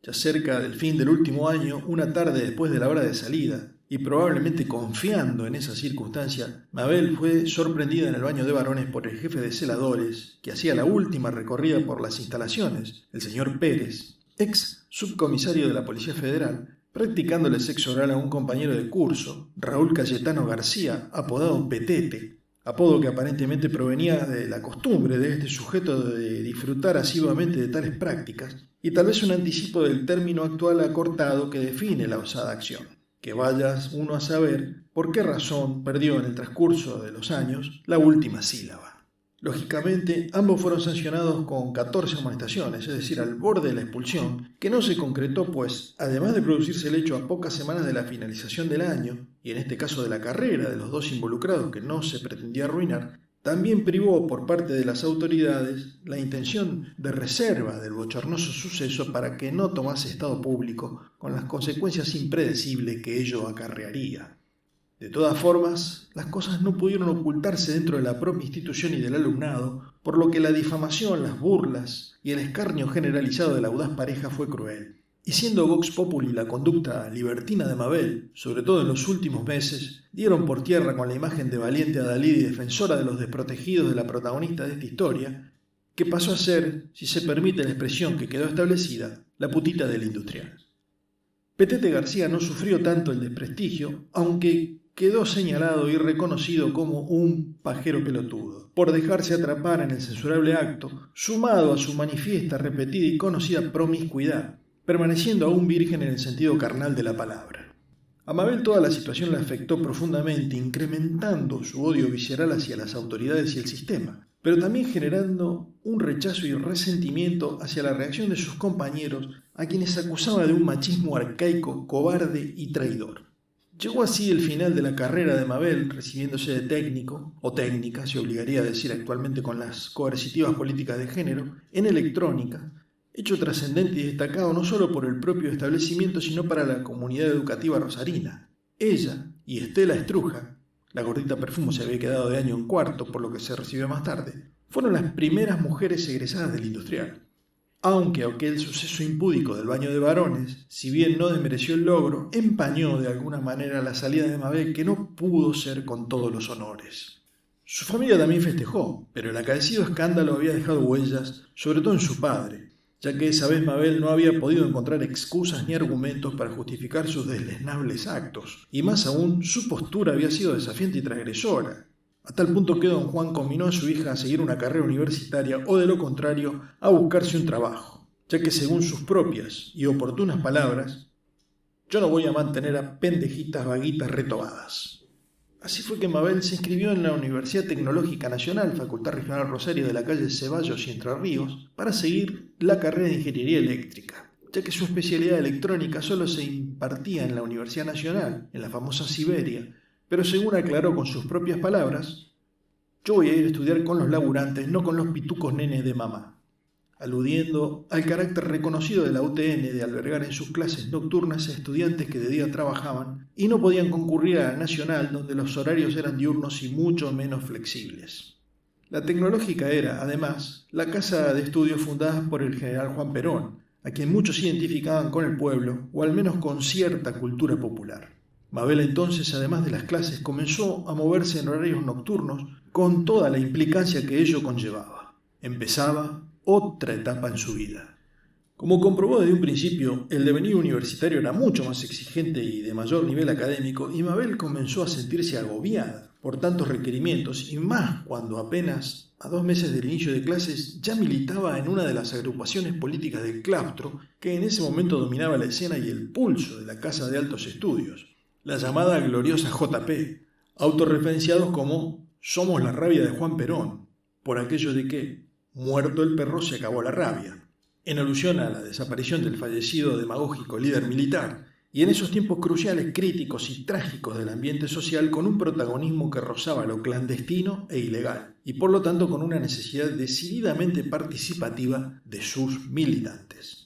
[SPEAKER 1] Ya cerca del fin del último año, una tarde después de la hora de salida, y probablemente confiando en esa circunstancia, Mabel fue sorprendida en el baño de varones por el jefe de celadores, que hacía la última recorrida por las instalaciones, el señor Pérez, ex subcomisario de la Policía Federal, practicándole sexo oral a un compañero de curso, Raúl Cayetano García, apodado Petete, apodo que aparentemente provenía de la costumbre de este sujeto de disfrutar asiduamente de tales prácticas, y tal vez un anticipo del término actual acortado que define la osada acción, que vayas uno a saber por qué razón perdió en el transcurso de los años la última sílaba. Lógicamente, ambos fueron sancionados con 14 amonestaciones, es decir, al borde de la expulsión, que no se concretó pues, además de producirse el hecho a pocas semanas de la finalización del año, y en este caso de la carrera de los dos involucrados que no se pretendía arruinar, también privó por parte de las autoridades la intención de reserva del bochornoso suceso para que no tomase estado público, con las consecuencias impredecibles que ello acarrearía. De todas formas, las cosas no pudieron ocultarse dentro de la propia institución y del alumnado, por lo que la difamación, las burlas y el escarnio generalizado de la audaz pareja fue cruel. Y siendo Vox Populi la conducta libertina de Mabel, sobre todo en los últimos meses, dieron por tierra con la imagen de valiente adalid y defensora de los desprotegidos de la protagonista de esta historia, que pasó a ser, si se permite la expresión que quedó establecida, la putita del industrial. Petete García no sufrió tanto el desprestigio, aunque quedó señalado y reconocido como un pajero pelotudo, por dejarse atrapar en el censurable acto, sumado a su manifiesta, repetida y conocida promiscuidad, permaneciendo aún virgen en el sentido carnal de la palabra. A Mabel toda la situación la afectó profundamente, incrementando su odio visceral hacia las autoridades y el sistema, pero también generando un rechazo y resentimiento hacia la reacción de sus compañeros, a quienes acusaba de un machismo arcaico, cobarde y traidor. Llegó así el final de la carrera de Mabel, recibiéndose de técnico, o técnica, se obligaría a decir actualmente con las coercitivas políticas de género, en electrónica, hecho trascendente y destacado no solo por el propio establecimiento, sino para la comunidad educativa rosarina. Ella y Estela Estruja, la gordita Perfumo se había quedado de año en cuarto, por lo que se recibió más tarde, fueron las primeras mujeres egresadas del industrial. Aunque aquel suceso impúdico del baño de varones, si bien no desmereció el logro, empañó de alguna manera la salida de Mabel, que no pudo ser con todos los honores. Su familia también festejó, pero el acaecido escándalo había dejado huellas, sobre todo en su padre, ya que esa vez Mabel no había podido encontrar excusas ni argumentos para justificar sus deleznables actos, y más aún su postura había sido desafiante y transgresora, a tal punto que don Juan conminó a su hija a seguir una carrera universitaria o, de lo contrario, a buscarse un trabajo, ya que según sus propias y oportunas palabras, yo no voy a mantener a pendejitas vaguitas retobadas. Así fue que Mabel se inscribió en la Universidad Tecnológica Nacional, Facultad Regional Rosario de la calle Ceballos y Entre Ríos, para seguir la carrera de Ingeniería Eléctrica, ya que su especialidad electrónica solo se impartía en la Universidad Nacional, en la famosa Siberia, pero según aclaró con sus propias palabras, yo voy a ir a estudiar con los laburantes, no con los pitucos nenes de mamá, aludiendo al carácter reconocido de la UTN de albergar en sus clases nocturnas a estudiantes que de día trabajaban y no podían concurrir a la Nacional, donde los horarios eran diurnos y mucho menos flexibles. La Tecnológica era, además, la casa de estudios fundada por el general Juan Perón, a quien muchos identificaban con el pueblo, o al menos con cierta cultura popular. Mabel entonces, además de las clases, comenzó a moverse en horarios nocturnos con toda la implicancia que ello conllevaba. Empezaba otra etapa en su vida. Como comprobó desde un principio, el devenir universitario era mucho más exigente y de mayor nivel académico, y Mabel comenzó a sentirse agobiada por tantos requerimientos, y más cuando apenas a 2 meses del inicio de clases ya militaba en una de las agrupaciones políticas del claustro que en ese momento dominaba la escena y el pulso de la Casa de Altos Estudios, la llamada gloriosa JP, autorreferenciados como «Somos la rabia de Juan Perón», por aquello de que, muerto el perro, se acabó la rabia, en alusión a la desaparición del fallecido demagógico líder militar, y en esos tiempos cruciales, críticos y trágicos del ambiente social, con un protagonismo que rozaba lo clandestino e ilegal, y por lo tanto con una necesidad decididamente participativa de sus militantes.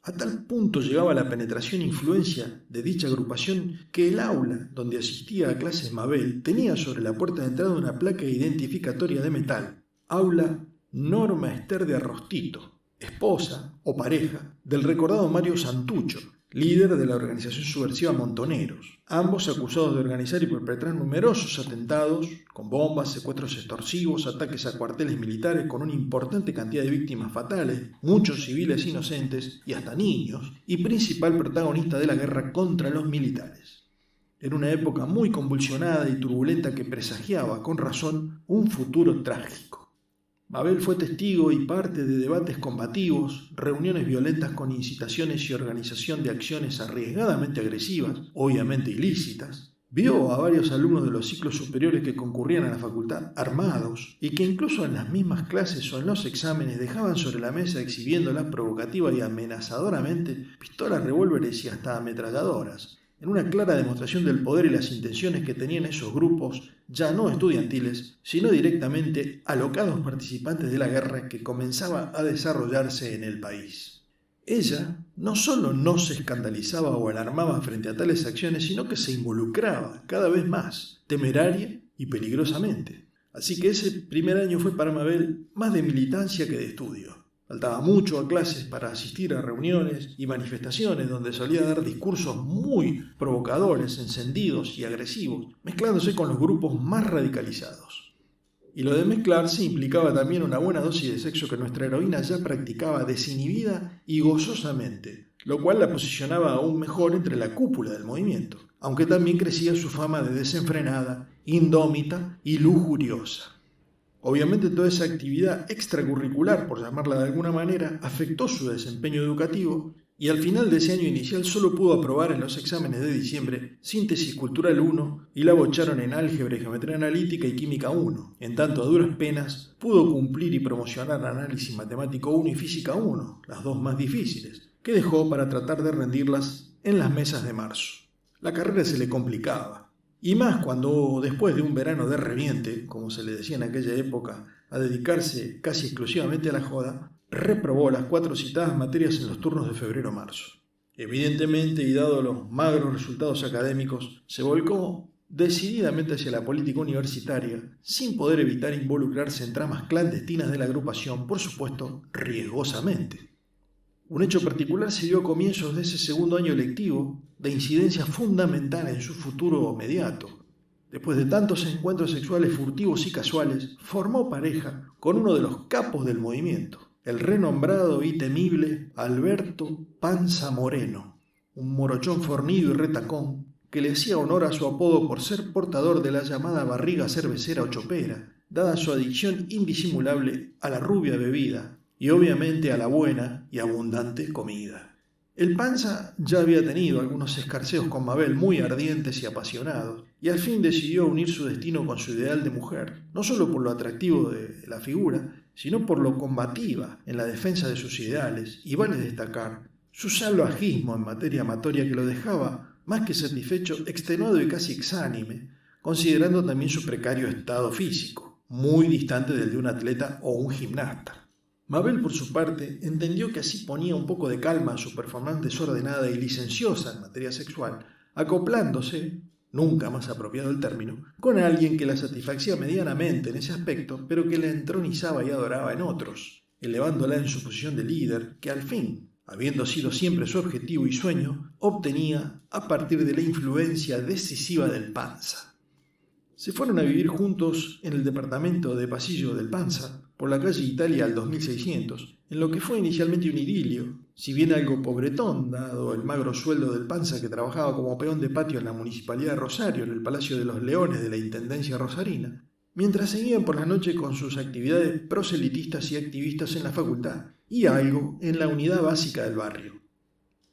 [SPEAKER 1] A tal punto llegaba la penetración e influencia de dicha agrupación que el aula donde asistía a clases Mabel tenía sobre la puerta de entrada una placa identificatoria de metal, Aula Norma Ester de Arrostito, esposa o pareja del recordado Mario Santucho, líder de la organización subversiva Montoneros, ambos acusados de organizar y perpetrar numerosos atentados con bombas, secuestros extorsivos, ataques a cuarteles militares con una importante cantidad de víctimas fatales, muchos civiles inocentes y hasta niños, y principal protagonista de la guerra contra los militares. en una época muy convulsionada y turbulenta que presagiaba, con razón, un futuro trágico. Mabel fue testigo y parte de debates combativos, reuniones violentas con incitaciones y organización de acciones arriesgadamente agresivas, obviamente ilícitas. Vio a varios alumnos de los ciclos superiores que concurrían a la facultad armados y que incluso en las mismas clases o en los exámenes dejaban sobre la mesa exhibiéndolas provocativa y amenazadoramente pistolas, revólveres y hasta ametralladoras, en una clara demostración del poder y las intenciones que tenían esos grupos, ya no estudiantiles, sino directamente alocados participantes de la guerra que comenzaba a desarrollarse en el país. Ella no solo no se escandalizaba o alarmaba frente a tales acciones, sino que se involucraba cada vez más, temeraria y peligrosamente. Así que ese primer año fue para Mabel más de militancia que de estudio. Faltaba mucho a clases para asistir a reuniones y manifestaciones donde solía dar discursos muy provocadores, encendidos y agresivos, mezclándose con los grupos más radicalizados. Y lo de mezclarse implicaba también una buena dosis de sexo que nuestra heroína ya practicaba desinhibida y gozosamente, lo cual la posicionaba aún mejor entre la cúpula del movimiento, aunque también crecía su fama de desenfrenada, indómita y lujuriosa. Obviamente toda esa actividad extracurricular, por llamarla de alguna manera, afectó su desempeño educativo y al final de ese año inicial solo pudo aprobar en los exámenes de diciembre Síntesis Cultural 1 y la bocharon en Álgebra y Geometría Analítica y Química 1. En tanto, a duras penas, pudo cumplir y promocionar Análisis Matemático 1 y Física 1, las dos más difíciles, que dejó para tratar de rendirlas en las mesas de marzo. La carrera se le complicaba, y más cuando, después de un verano de reviente, como se le decía en aquella época, a dedicarse casi exclusivamente a la joda, reprobó las 4 citadas materias en los turnos de febrero-marzo. Evidentemente, y dado los magros resultados académicos, se volcó decididamente hacia la política universitaria, sin poder evitar involucrarse en tramas clandestinas de la agrupación, por supuesto, riesgosamente. Un hecho particular se dio a comienzos de ese segundo año lectivo, de incidencia fundamental en su futuro inmediato. Después de tantos encuentros sexuales furtivos y casuales, formó pareja con uno de los capos del movimiento, el renombrado y temible Alberto Panza Moreno, un morochón fornido y retacón que le hacía honor a su apodo por ser portador de la llamada barriga cervecera o chopera, dada su adicción indisimulable a la rubia bebida y obviamente a la buena y abundante comida. El Panza ya había tenido algunos escarceos con Mabel muy ardientes y apasionados, y al fin decidió unir su destino con su ideal de mujer, no solo por lo atractivo de la figura, sino por lo combativa en la defensa de sus ideales, y vale destacar su salvajismo en materia amatoria que lo dejaba más que satisfecho, extenuado y casi exánime, considerando también su precario estado físico, muy distante del de un atleta o un gimnasta. Mabel, por su parte, entendió que así ponía un poco de calma a su performance desordenada y licenciosa en materia sexual, acoplándose, nunca más apropiado el término, con alguien que la satisfacía medianamente en ese aspecto, pero que la entronizaba y adoraba en otros, elevándola en su posición de líder, que al fin, habiendo sido siempre su objetivo y sueño, obtenía a partir de la influencia decisiva del Panza. Se fueron a vivir juntos en el departamento de Pasillo del Panza, por la calle Italia al 2600, en lo que fue inicialmente un idilio, si bien algo pobretón, dado el magro sueldo del Panza que trabajaba como peón de patio en la Municipalidad de Rosario, en el Palacio de los Leones de la Intendencia Rosarina, mientras seguían por la noche con sus actividades proselitistas y activistas en la facultad, y algo en la unidad básica del barrio.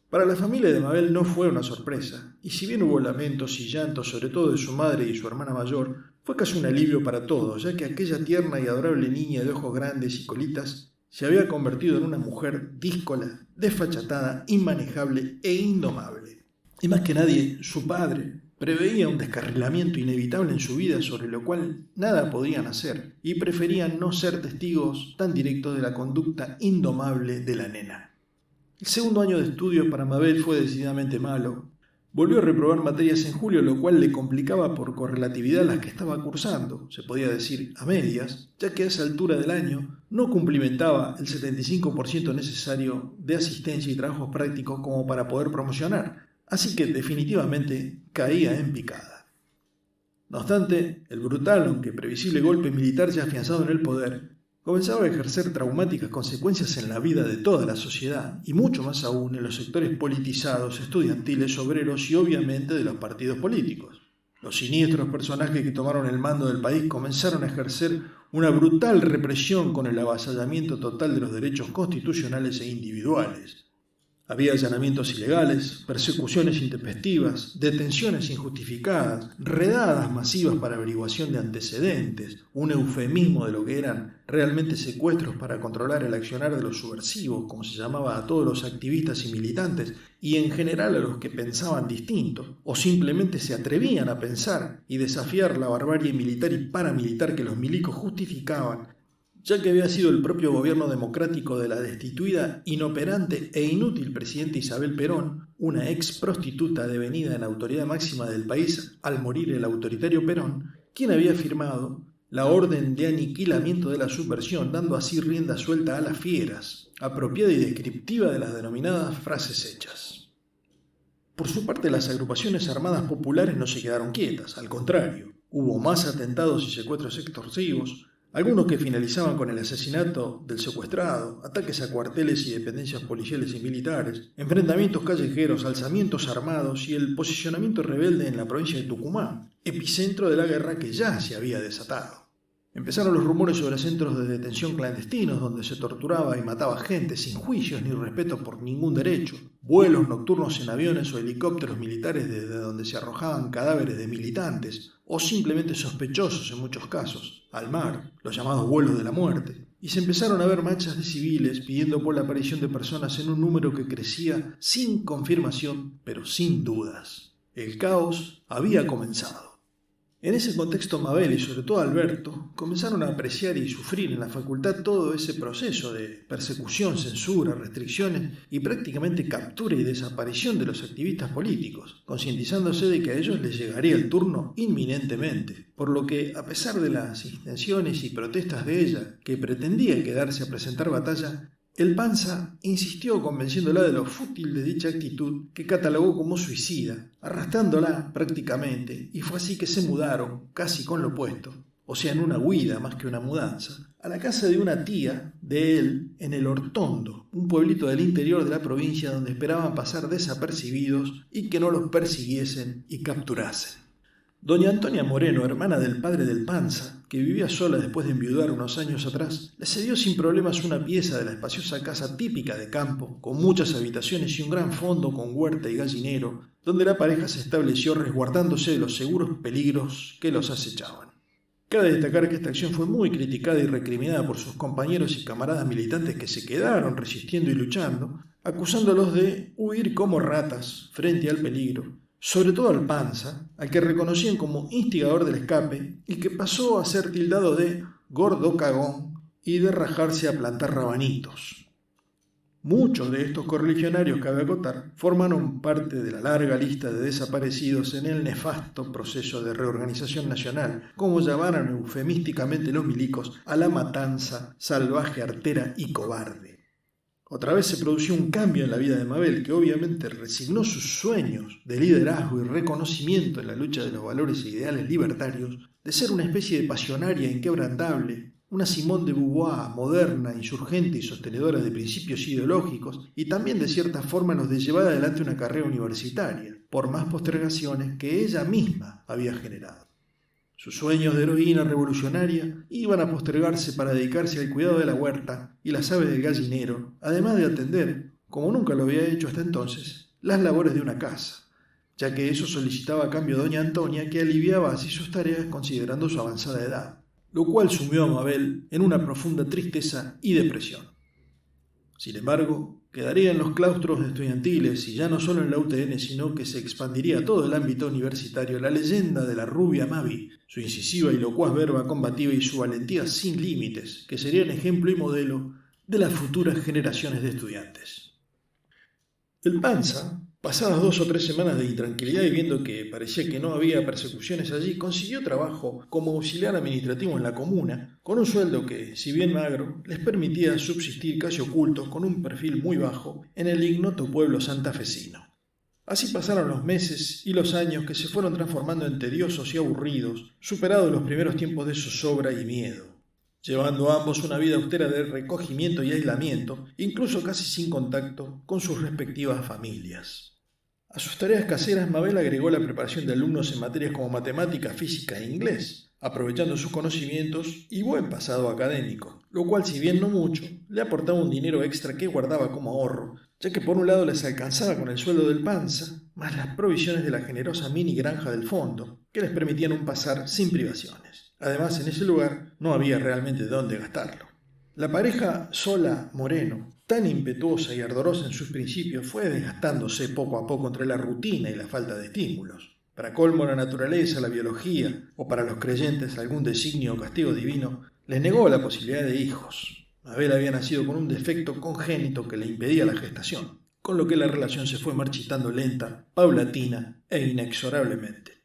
[SPEAKER 1] Para la familia de Mabel no fue una sorpresa, y si bien hubo lamentos y llantos, sobre todo de su madre y su hermana mayor, fue casi un alivio para todos, ya que aquella tierna y adorable niña de ojos grandes y colitas se había convertido en una mujer díscola, desfachatada, inmanejable e indomable. Y más que nadie, su padre preveía un descarrilamiento inevitable en su vida sobre lo cual nada podían hacer, y preferían no ser testigos tan directos de la conducta indomable de la nena. El segundo año de estudios para Mabel fue decididamente malo. Volvió a reprobar materias en julio, lo cual le complicaba por correlatividad las que estaba cursando, se podía decir a medias, ya que a esa altura del año no cumplimentaba el 75% necesario de asistencia y trabajos prácticos como para poder promocionar, así que definitivamente caía en picada. No obstante, el brutal, aunque previsible golpe militar ya afianzado en el poder, comenzaba a ejercer traumáticas consecuencias en la vida de toda la sociedad y mucho más aún en los sectores politizados, estudiantiles, obreros y obviamente de los partidos políticos. Los siniestros personajes que tomaron el mando del país comenzaron a ejercer una brutal represión con el avasallamiento total de los derechos constitucionales e individuales. Había allanamientos ilegales, persecuciones intempestivas, detenciones injustificadas, redadas masivas para averiguación de antecedentes, un eufemismo de lo que eran realmente secuestros para controlar el accionar de los subversivos, como se llamaba a todos los activistas y militantes, y en general a los que pensaban distinto, o simplemente se atrevían a pensar y desafiar la barbarie militar y paramilitar que los milicos justificaban, ya que había sido el propio gobierno democrático de la destituida, inoperante e inútil presidenta Isabel Perón, una ex prostituta devenida en autoridad máxima del país al morir el autoritario Perón, quien había firmado la orden de aniquilamiento de la subversión, dando así rienda suelta a las fieras, apropiada y descriptiva de las denominadas frases hechas. Por su parte, las agrupaciones armadas populares no se quedaron quietas, al contrario, hubo más atentados y secuestros extorsivos, algunos que finalizaban con el asesinato del secuestrado, ataques a cuarteles y dependencias policiales y militares, enfrentamientos callejeros, alzamientos armados y el posicionamiento rebelde en la provincia de Tucumán, epicentro de la guerra que ya se había desatado. Empezaron los rumores sobre centros de detención clandestinos donde se torturaba y mataba gente sin juicios ni respeto por ningún derecho, vuelos nocturnos en aviones o helicópteros militares desde donde se arrojaban cadáveres de militantes o simplemente sospechosos en muchos casos, al mar, los llamados vuelos de la muerte, y se empezaron a ver marchas de civiles pidiendo por la aparición de personas en un número que crecía sin confirmación, pero sin dudas. El caos había comenzado. En ese contexto, Mabel y sobre todo Alberto comenzaron a apreciar y sufrir en la facultad todo ese proceso de persecución, censura, restricciones y prácticamente captura y desaparición de los activistas políticos, concientizándose de que a ellos les llegaría el turno inminentemente, por lo que, a pesar de las intenciones y protestas de ella, que pretendía quedarse a presentar batalla, el Panza insistió convenciéndola de lo fútil de dicha actitud que catalogó como suicida, arrastrándola prácticamente, y fue así que se mudaron, casi con lo opuesto, o sea en una huida más que una mudanza, a la casa de una tía de él en El Hortondo, un pueblito del interior de la provincia donde esperaban pasar desapercibidos y que no los persiguiesen y capturasen. Doña Antonia Moreno, hermana del padre del Panza, que vivía sola después de enviudar unos años atrás, le cedió sin problemas una pieza de la espaciosa casa típica de campo, con muchas habitaciones y un gran fondo con huerta y gallinero, donde la pareja se estableció resguardándose de los seguros peligros que los acechaban. Cabe destacar que esta acción fue muy criticada y recriminada por sus compañeros y camaradas militantes que se quedaron resistiendo y luchando, acusándolos de huir como ratas frente al peligro, sobre todo al Panza, al que reconocían como instigador del escape y que pasó a ser tildado de gordo cagón y de rajarse a plantar rabanitos. Muchos de estos correligionarios, cabe acotar, formaron parte de la larga lista de desaparecidos en el nefasto proceso de reorganización nacional, como llamaron eufemísticamente los milicos a la matanza salvaje, artera y cobarde. Otra vez se produjo un cambio en la vida de Mabel, que obviamente resignó sus sueños de liderazgo y reconocimiento en la lucha de los valores e ideales libertarios, de ser una especie de pasionaria inquebrantable, una Simone de Beauvoir moderna, insurgente y sostenedora de principios ideológicos, y también de cierta forma nos de llevar adelante una carrera universitaria, por más postergaciones que ella misma había generado. Sus sueños de heroína revolucionaria iban a postergarse para dedicarse al cuidado de la huerta y las aves del gallinero, además de atender, como nunca lo había hecho hasta entonces, las labores de una casa, ya que eso solicitaba a cambio doña Antonia, que aliviaba así sus tareas considerando su avanzada edad, lo cual sumió a Mabel en una profunda tristeza y depresión. Sin embargo, quedaría en los claustros estudiantiles y ya no solo en la UTN, sino que se expandiría a todo el ámbito universitario la leyenda de la rubia Mavi, su incisiva y locuaz verba combativa y su valentía sin límites, que serían ejemplo y modelo de las futuras generaciones de estudiantes. El Panza, pasadas 2 o 3 semanas de intranquilidad y viendo que parecía que no había persecuciones allí, consiguió trabajo como auxiliar administrativo en la comuna, con un sueldo que, si bien magro, les permitía subsistir casi ocultos con un perfil muy bajo en el ignoto pueblo santafesino. Así pasaron los meses y los años que se fueron transformando en tediosos y aburridos, superados los primeros tiempos de zozobra y miedo. llevando ambos una vida austera de recogimiento y aislamiento, incluso casi sin contacto con sus respectivas familias. A sus tareas caseras, Mabel agregó la preparación de alumnos en materias como matemática, física e inglés, aprovechando sus conocimientos y buen pasado académico, lo cual, si bien no mucho, le aportaba un dinero extra que guardaba como ahorro, ya que por un lado les alcanzaba con el sueldo del panza, más las provisiones de la generosa mini granja del fondo, que les permitían un pasar sin privaciones. Además, en ese lugar no había realmente dónde gastarlo. La pareja Sola-Moreno, tan impetuosa y ardorosa en sus principios, fue desgastándose poco a poco entre la rutina y la falta de estímulos. Para colmo, la naturaleza, la biología, o para los creyentes algún designio o castigo divino, les negó la posibilidad de hijos. Mabel había nacido con un defecto congénito que le impedía la gestación, con lo que la relación se fue marchitando lenta, paulatina e inexorablemente.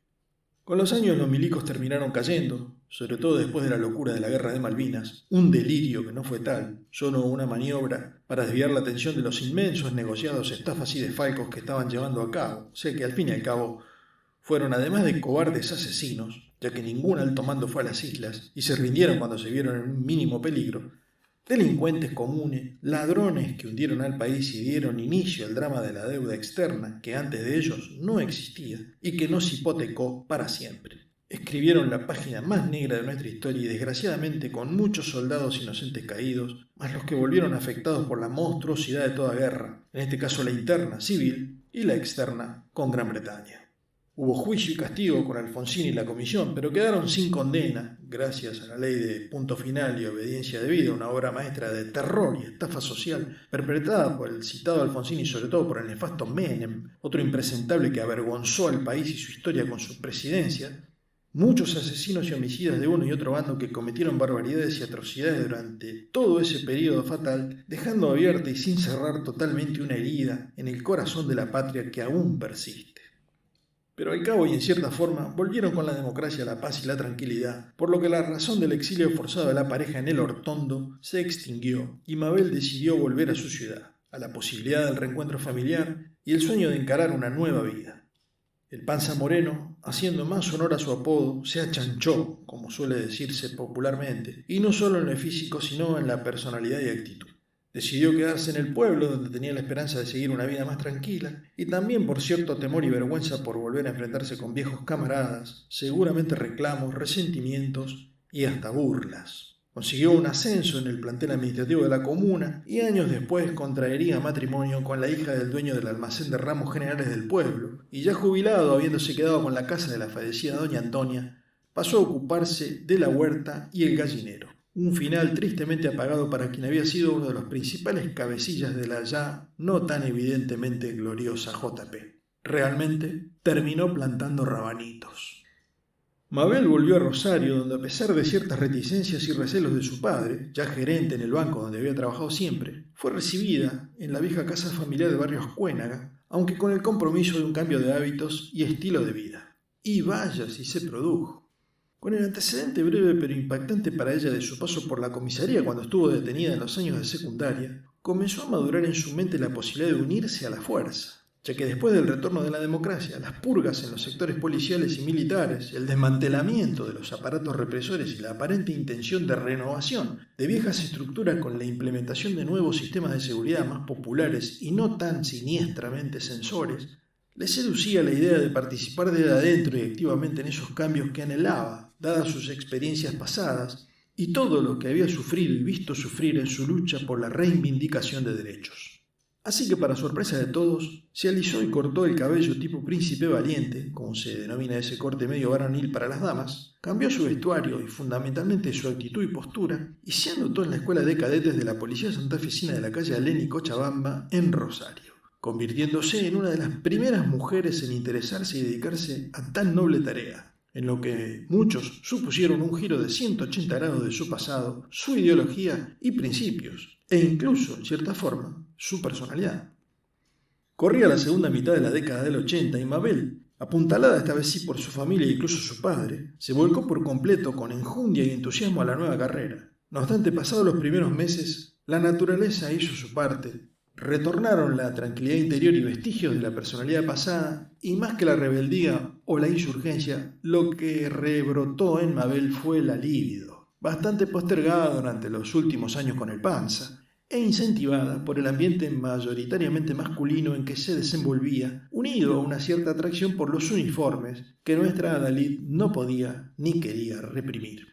[SPEAKER 1] Con los años los milicos terminaron cayendo, sobre todo después de la locura de la Guerra de Malvinas, un delirio que no fue tal, solo una maniobra para desviar la atención de los inmensos negociados, estafas y desfalcos que estaban llevando a cabo, o sea que al fin y al cabo fueron, además de cobardes asesinos, ya que ningún alto mando fue a las islas y se rindieron cuando se vieron en un mínimo peligro, delincuentes comunes, ladrones que hundieron al país y dieron inicio al drama de la deuda externa que antes de ellos no existía y que nos hipotecó para siempre. Escribieron la página más negra de nuestra historia y desgraciadamente con muchos soldados inocentes caídos, más los que volvieron afectados por la monstruosidad de toda guerra, en este caso la interna, civil, y la externa, con Gran Bretaña. Hubo juicio y castigo con Alfonsín y la comisión, pero quedaron sin condena, gracias a la ley de punto final y obediencia debida, una obra maestra de terror y estafa social, perpetrada por el citado Alfonsín y sobre todo por el nefasto Menem, otro impresentable que avergonzó al país y su historia con su presidencia. Muchos asesinos y homicidas de uno y otro bando que cometieron barbaridades y atrocidades durante todo ese periodo fatal, dejando abierta y sin cerrar totalmente una herida en el corazón de la patria que aún persiste. Pero al cabo y en cierta forma volvieron con la democracia, la paz y la tranquilidad, por lo que la razón del exilio forzado de la pareja en el Hortondo se extinguió y Mabel decidió volver a su ciudad, a la posibilidad del reencuentro familiar y el sueño de encarar una nueva vida. El Panza Moreno, haciendo más honor a su apodo, se achanchó, como suele decirse popularmente, y no solo en lo físico sino en la personalidad y actitud. Decidió quedarse en el pueblo, donde tenía la esperanza de seguir una vida más tranquila, y también por cierto temor y vergüenza por volver a enfrentarse con viejos camaradas, seguramente reclamos, resentimientos y hasta burlas. Consiguió un ascenso en el plantel administrativo de la comuna y años después contraería matrimonio con la hija del dueño del almacén de ramos generales del pueblo, y ya jubilado, habiéndose quedado con la casa de la fallecida doña Antonia, pasó a ocuparse de la huerta y el gallinero. Un final tristemente apagado para quien había sido uno de los principales cabecillas de la ya no tan evidentemente gloriosa JP. Realmente terminó plantando rabanitos. Mabel volvió a Rosario, donde a pesar de ciertas reticencias y recelos de su padre, ya gerente en el banco donde había trabajado siempre, fue recibida en la vieja casa familiar de Barrio Ascuénaga, aunque con el compromiso de un cambio de hábitos y estilo de vida. Y vaya si se produjo. Con el antecedente breve pero impactante para ella de su paso por la comisaría cuando estuvo detenida en los años de secundaria, comenzó a madurar en su mente la posibilidad de unirse a la fuerza, ya que después del retorno de la democracia, las purgas en los sectores policiales y militares, el desmantelamiento de los aparatos represores y la aparente intención de renovación de viejas estructuras con la implementación de nuevos sistemas de seguridad más populares y no tan siniestramente censores, le seducía la idea de participar desde adentro y activamente en esos cambios que anhelaba, dadas sus experiencias pasadas y todo lo que había sufrido y visto sufrir en su lucha por la reivindicación de derechos. Así que, para sorpresa de todos, se alisó y cortó el cabello tipo príncipe valiente, como se denomina ese corte medio varonil para las damas, cambió su vestuario y fundamentalmente su actitud y postura, y se anotó en la escuela de cadetes de la policía santafesina de la calle Alén y Cochabamba, en Rosario, convirtiéndose en una de las primeras mujeres en interesarse y dedicarse a tan noble tarea, en lo que muchos supusieron un giro de 180 grados de su pasado, su ideología y principios, e incluso, en cierta forma, su personalidad. Corría la segunda mitad de la década del 80 y Mabel, apuntalada esta vez sí por su familia e incluso su padre, se volcó por completo con enjundia y entusiasmo a la nueva carrera. No obstante, pasados los primeros meses, la naturaleza hizo su parte. Retornaron la tranquilidad interior y vestigios de la personalidad pasada, y más que la rebeldía o la insurgencia, lo que rebrotó en Mabel fue la libido. bastante postergada durante los últimos años con el Panza, e incentivada por el ambiente mayoritariamente masculino en que se desenvolvía, unido a una cierta atracción por los uniformes que nuestra Adalid no podía ni quería reprimir.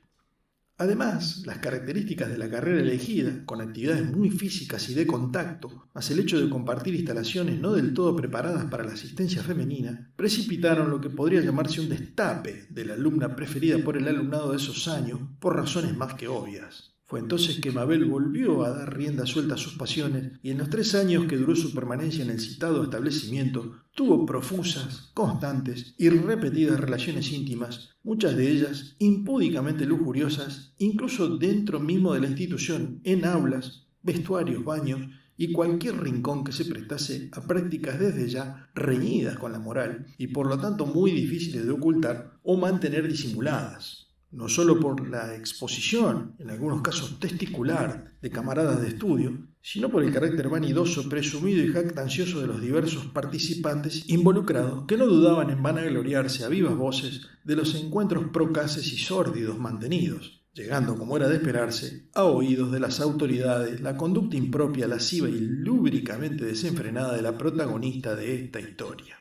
[SPEAKER 1] Además, las características de la carrera elegida, con actividades muy físicas y de contacto, más el hecho de compartir instalaciones no del todo preparadas para la asistencia femenina, precipitaron lo que podría llamarse un destape de la alumna preferida por el alumnado de esos años, por razones más que obvias. Fue entonces que Mabel volvió a dar rienda suelta a sus pasiones y en los 3 años que duró su permanencia en el citado establecimiento tuvo profusas, constantes y repetidas relaciones íntimas, muchas de ellas impúdicamente lujuriosas, incluso dentro mismo de la institución, en aulas, vestuarios, baños y cualquier rincón que se prestase a prácticas desde ya reñidas con la moral y por lo tanto muy difíciles de ocultar o mantener disimuladas. No solo por la exposición, en algunos casos testicular, de camaradas de estudio, sino por el carácter vanidoso, presumido y jactancioso de los diversos participantes involucrados que no dudaban en vanagloriarse a vivas voces de los encuentros procaces y sórdidos mantenidos, llegando, como era de esperarse, a oídos de las autoridades la conducta impropia, lasciva y lúbricamente desenfrenada de la protagonista de esta historia.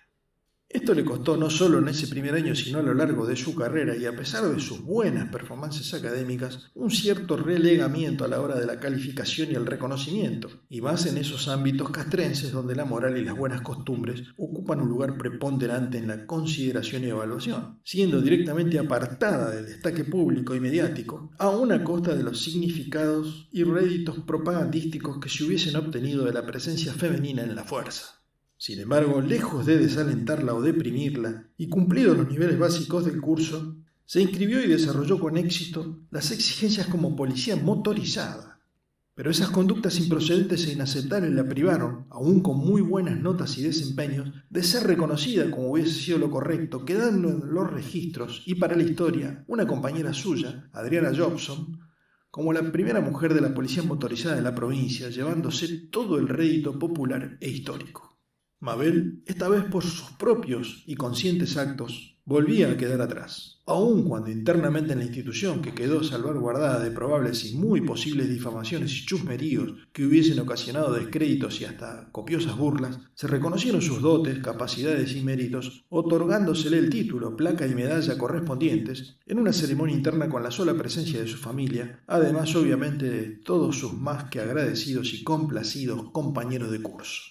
[SPEAKER 1] Esto le costó no solo en ese primer año, sino a lo largo de su carrera y a pesar de sus buenas performances académicas, un cierto relegamiento a la hora de la calificación y el reconocimiento, y más en esos ámbitos castrenses donde la moral y las buenas costumbres ocupan un lugar preponderante en la consideración y evaluación, siendo directamente apartada del destaque público y mediático, aun a costa de los significados y réditos propagandísticos que se hubiesen obtenido de la presencia femenina en la fuerza. Sin embargo, lejos de desalentarla o deprimirla, y cumplidos los niveles básicos del curso, se inscribió y desarrolló con éxito las exigencias como policía motorizada. Pero esas conductas improcedentes e inaceptables la privaron, aún con muy buenas notas y desempeños, de ser reconocida como hubiese sido lo correcto, quedando en los registros y para la historia una compañera suya, Adriana Jobson, como la primera mujer de la policía motorizada de la provincia, llevándose todo el rédito popular e histórico. Mabel, esta vez por sus propios y conscientes actos, volvía a quedar atrás, aun cuando internamente en la institución, que quedó salvaguardada de probables y muy posibles difamaciones y chusmeríos que hubiesen ocasionado descréditos y hasta copiosas burlas, se reconocieron sus dotes, capacidades y méritos, otorgándosele el título, placa y medalla correspondientes en una ceremonia interna con la sola presencia de su familia, además obviamente de todos sus más que agradecidos y complacidos compañeros de curso.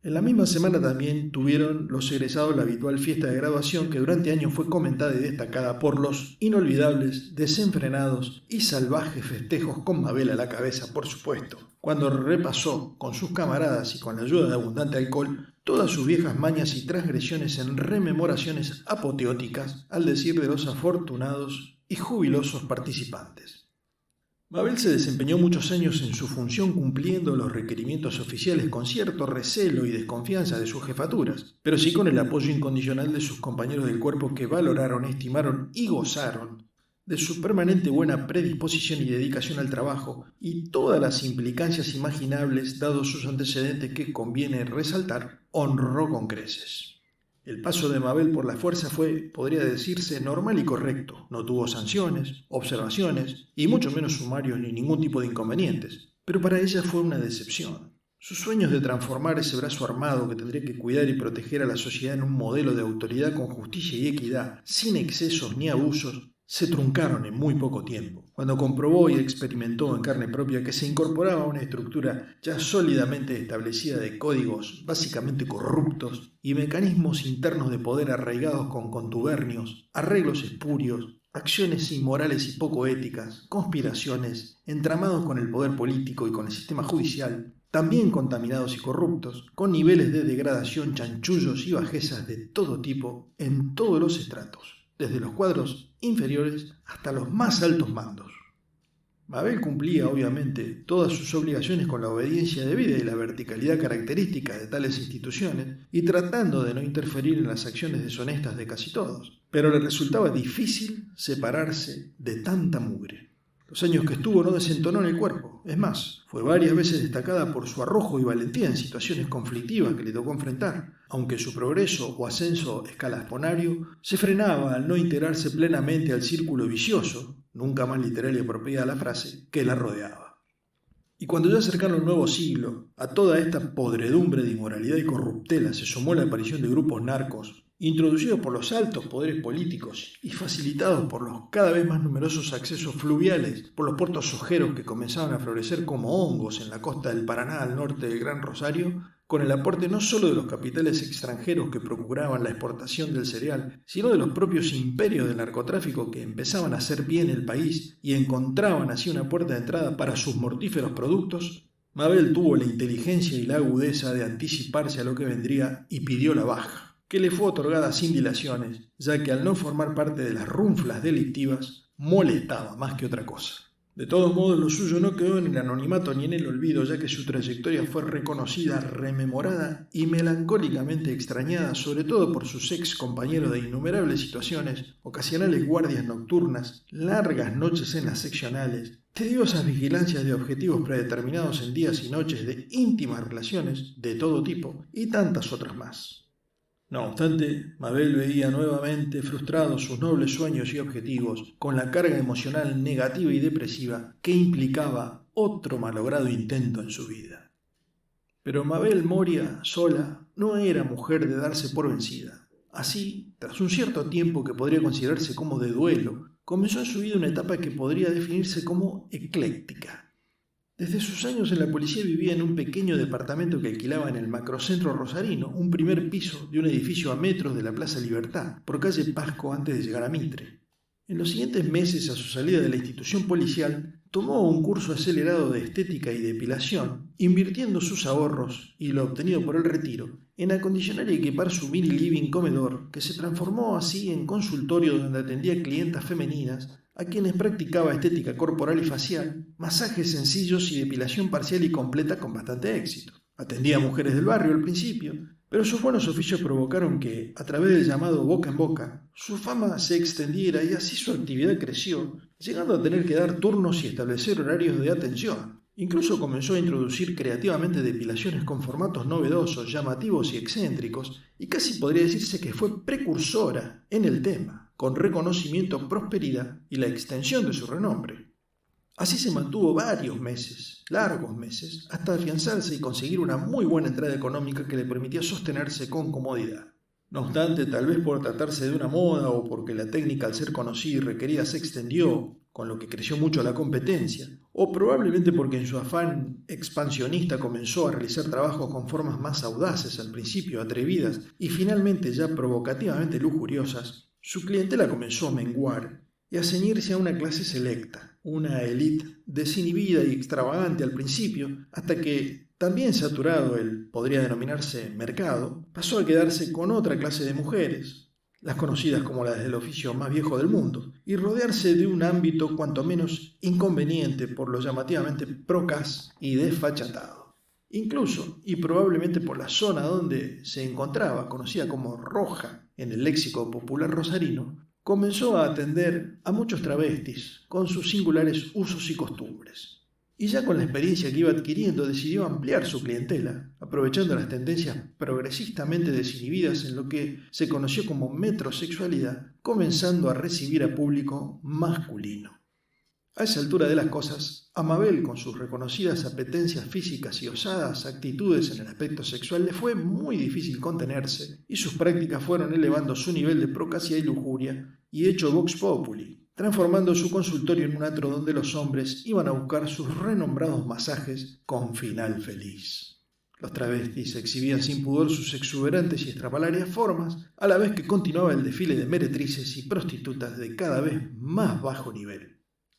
[SPEAKER 1] En la misma semana también tuvieron los egresados la habitual fiesta de graduación que durante años fue comentada y destacada por los inolvidables, desenfrenados y salvajes festejos con Mabel a la cabeza, por supuesto, cuando repasó con sus camaradas y con la ayuda de abundante alcohol todas sus viejas mañas y transgresiones en rememoraciones apoteóticas, al decir de los afortunados y jubilosos participantes. Mabel se desempeñó muchos años en su función cumpliendo los requerimientos oficiales con cierto recelo y desconfianza de sus jefaturas, pero sí con el apoyo incondicional de sus compañeros del cuerpo que valoraron, estimaron y gozaron de su permanente buena predisposición y dedicación al trabajo y todas las implicancias imaginables dados sus antecedentes que conviene resaltar, honró con creces. El paso de Mabel por la fuerza fue, podría decirse, normal y correcto. No tuvo sanciones, observaciones, y mucho menos sumarios ni ningún tipo de inconvenientes. Pero para ella fue una decepción. Sus sueños de transformar ese brazo armado que tendría que cuidar y proteger a la sociedad en un modelo de autoridad con justicia y equidad, sin excesos ni abusos, se truncaron en muy poco tiempo, cuando comprobó y experimentó en carne propia que se incorporaba a una estructura ya sólidamente establecida de códigos básicamente corruptos y mecanismos internos de poder arraigados con contubernios, arreglos espurios, acciones inmorales y poco éticas, conspiraciones, entramados con el poder político y con el sistema judicial, también contaminados y corruptos, con niveles de degradación, chanchullos y bajezas de todo tipo en todos los estratos, desde los cuadros inferiores hasta los más altos mandos. Mabel cumplía, obviamente, todas sus obligaciones con la obediencia debida y la verticalidad característica de tales instituciones, y tratando de no interferir en las acciones deshonestas de casi todos, pero le resultaba difícil separarse de tanta mugre. Los años que estuvo no desentonó en el cuerpo, es más, fue varias veces destacada por su arrojo y valentía en situaciones conflictivas que le tocó enfrentar, aunque su progreso o ascenso escalafonario se frenaba al no integrarse plenamente al círculo vicioso, nunca más literal y apropiada la frase, que la rodeaba. Y cuando ya cercano el nuevo siglo, a toda esta podredumbre de inmoralidad y corruptela se sumó la aparición de grupos narcos, introducidos por los altos poderes políticos y facilitados por los cada vez más numerosos accesos fluviales por los puertos sojeros que comenzaban a florecer como hongos en la costa del Paraná al norte del Gran Rosario, con el aporte no solo de los capitales extranjeros que procuraban la exportación del cereal, sino de los propios imperios del narcotráfico que empezaban a hacer bien el país y encontraban así una puerta de entrada para sus mortíferos productos, Mabel tuvo la inteligencia y la agudeza de anticiparse a lo que vendría y pidió la baja, que le fue otorgada sin dilaciones, ya que al no formar parte de las runflas delictivas, molestaba más que otra cosa. De todos modos, lo suyo no quedó en el anonimato ni en el olvido, ya que su trayectoria fue reconocida, rememorada y melancólicamente extrañada, sobre todo por sus ex compañeros de innumerables situaciones, ocasionales guardias nocturnas, largas noches en las seccionales, tediosas vigilancias de objetivos predeterminados en días y noches de íntimas relaciones de todo tipo y tantas otras más. No obstante, Mabel veía nuevamente frustrados sus nobles sueños y objetivos con la carga emocional negativa y depresiva que implicaba otro malogrado intento en su vida. Pero Mabel Moria, sola, no era mujer de darse por vencida. Así, tras un cierto tiempo que podría considerarse como de duelo, comenzó en su vida una etapa que podría definirse como ecléctica. Desde sus años en la policía vivía en un pequeño departamento que alquilaba en el macrocentro rosarino, un primer piso de un edificio a metros de la Plaza Libertad, por calle Pasco antes de llegar a Mitre. En los siguientes meses, a su salida de la institución policial, tomó un curso acelerado de estética y depilación, invirtiendo sus ahorros y lo obtenido por el retiro en acondicionar y equipar su mini living comedor, que se transformó así en consultorio donde atendía clientas femeninas a quienes practicaba estética corporal y facial, masajes sencillos y depilación parcial y completa con bastante éxito. Atendía a mujeres del barrio al principio, pero sus buenos oficios provocaron que, a través del llamado boca en boca, su fama se extendiera y así su actividad creció, llegando a tener que dar turnos y establecer horarios de atención. Incluso comenzó a introducir creativamente depilaciones con formatos novedosos, llamativos y excéntricos, y casi podría decirse que fue precursora en el tema, con reconocimiento, prosperidad y la extensión de su renombre. Así se mantuvo varios meses, largos meses, hasta afianzarse y conseguir una muy buena entrada económica que le permitía sostenerse con comodidad. No obstante, tal vez por tratarse de una moda o porque la técnica al ser conocida y requerida se extendió, con lo que creció mucho la competencia, o probablemente porque en su afán expansionista comenzó a realizar trabajos con formas más audaces al principio, atrevidas y finalmente ya provocativamente lujuriosas, su clientela comenzó a menguar y a ceñirse a una clase selecta, una élite desinhibida y extravagante al principio, hasta que, también saturado el, podría denominarse, mercado, pasó a quedarse con otra clase de mujeres, las conocidas como las del oficio más viejo del mundo, y rodearse de un ámbito cuanto menos inconveniente por lo llamativamente procas y desfachatado. Incluso, y probablemente por la zona donde se encontraba, conocida como Roja en el léxico popular rosarino, comenzó a atender a muchos travestis con sus singulares usos y costumbres. Y ya con la experiencia que iba adquiriendo decidió ampliar su clientela, aprovechando las tendencias progresistamente desinhibidas en lo que se conoció como metrosexualidad, comenzando a recibir a público masculino. A esa altura de las cosas, a Mabel, con sus reconocidas apetencias físicas y osadas actitudes en el aspecto sexual, le fue muy difícil contenerse, y sus prácticas fueron elevando su nivel de procasía y lujuria, y hecho vox populi, transformando su consultorio en un antro donde los hombres iban a buscar sus renombrados masajes con final feliz. Los travestis exhibían sin pudor sus exuberantes y estrafalarias formas, a la vez que continuaba el desfile de meretrices y prostitutas de cada vez más bajo nivel.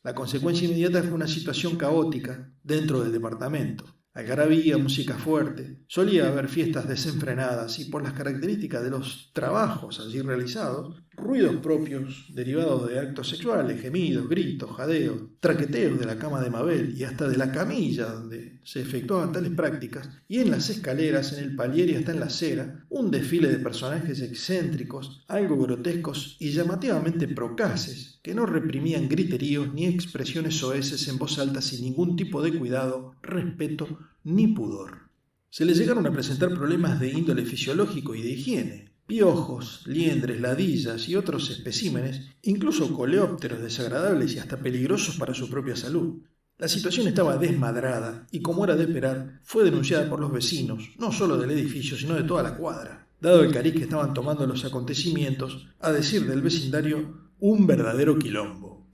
[SPEAKER 1] La consecuencia inmediata fue una situación caótica dentro del departamento. Algarabía, música fuerte, solía haber fiestas desenfrenadas y por las características de los trabajos allí realizados, ruidos propios derivados de actos sexuales, gemidos, gritos, jadeos, traqueteos de la cama de Mabel y hasta de la camilla donde se efectuaban tales prácticas, y en las escaleras, en el palier y hasta en la acera, un desfile de personajes excéntricos, algo grotescos y llamativamente procaces, que no reprimían griteríos ni expresiones soeces en voz alta sin ningún tipo de cuidado, respeto ni pudor. Se les llegaron a presentar problemas de índole fisiológico y de higiene, Piojos, liendres, ladillas y otros especímenes, incluso coleópteros desagradables y hasta peligrosos para su propia salud. La situación estaba desmadrada y, como era de esperar, fue denunciada por los vecinos, no solo del edificio, sino de toda la cuadra. Dado el cariz que estaban tomando los acontecimientos, a decir del vecindario, un verdadero quilombo.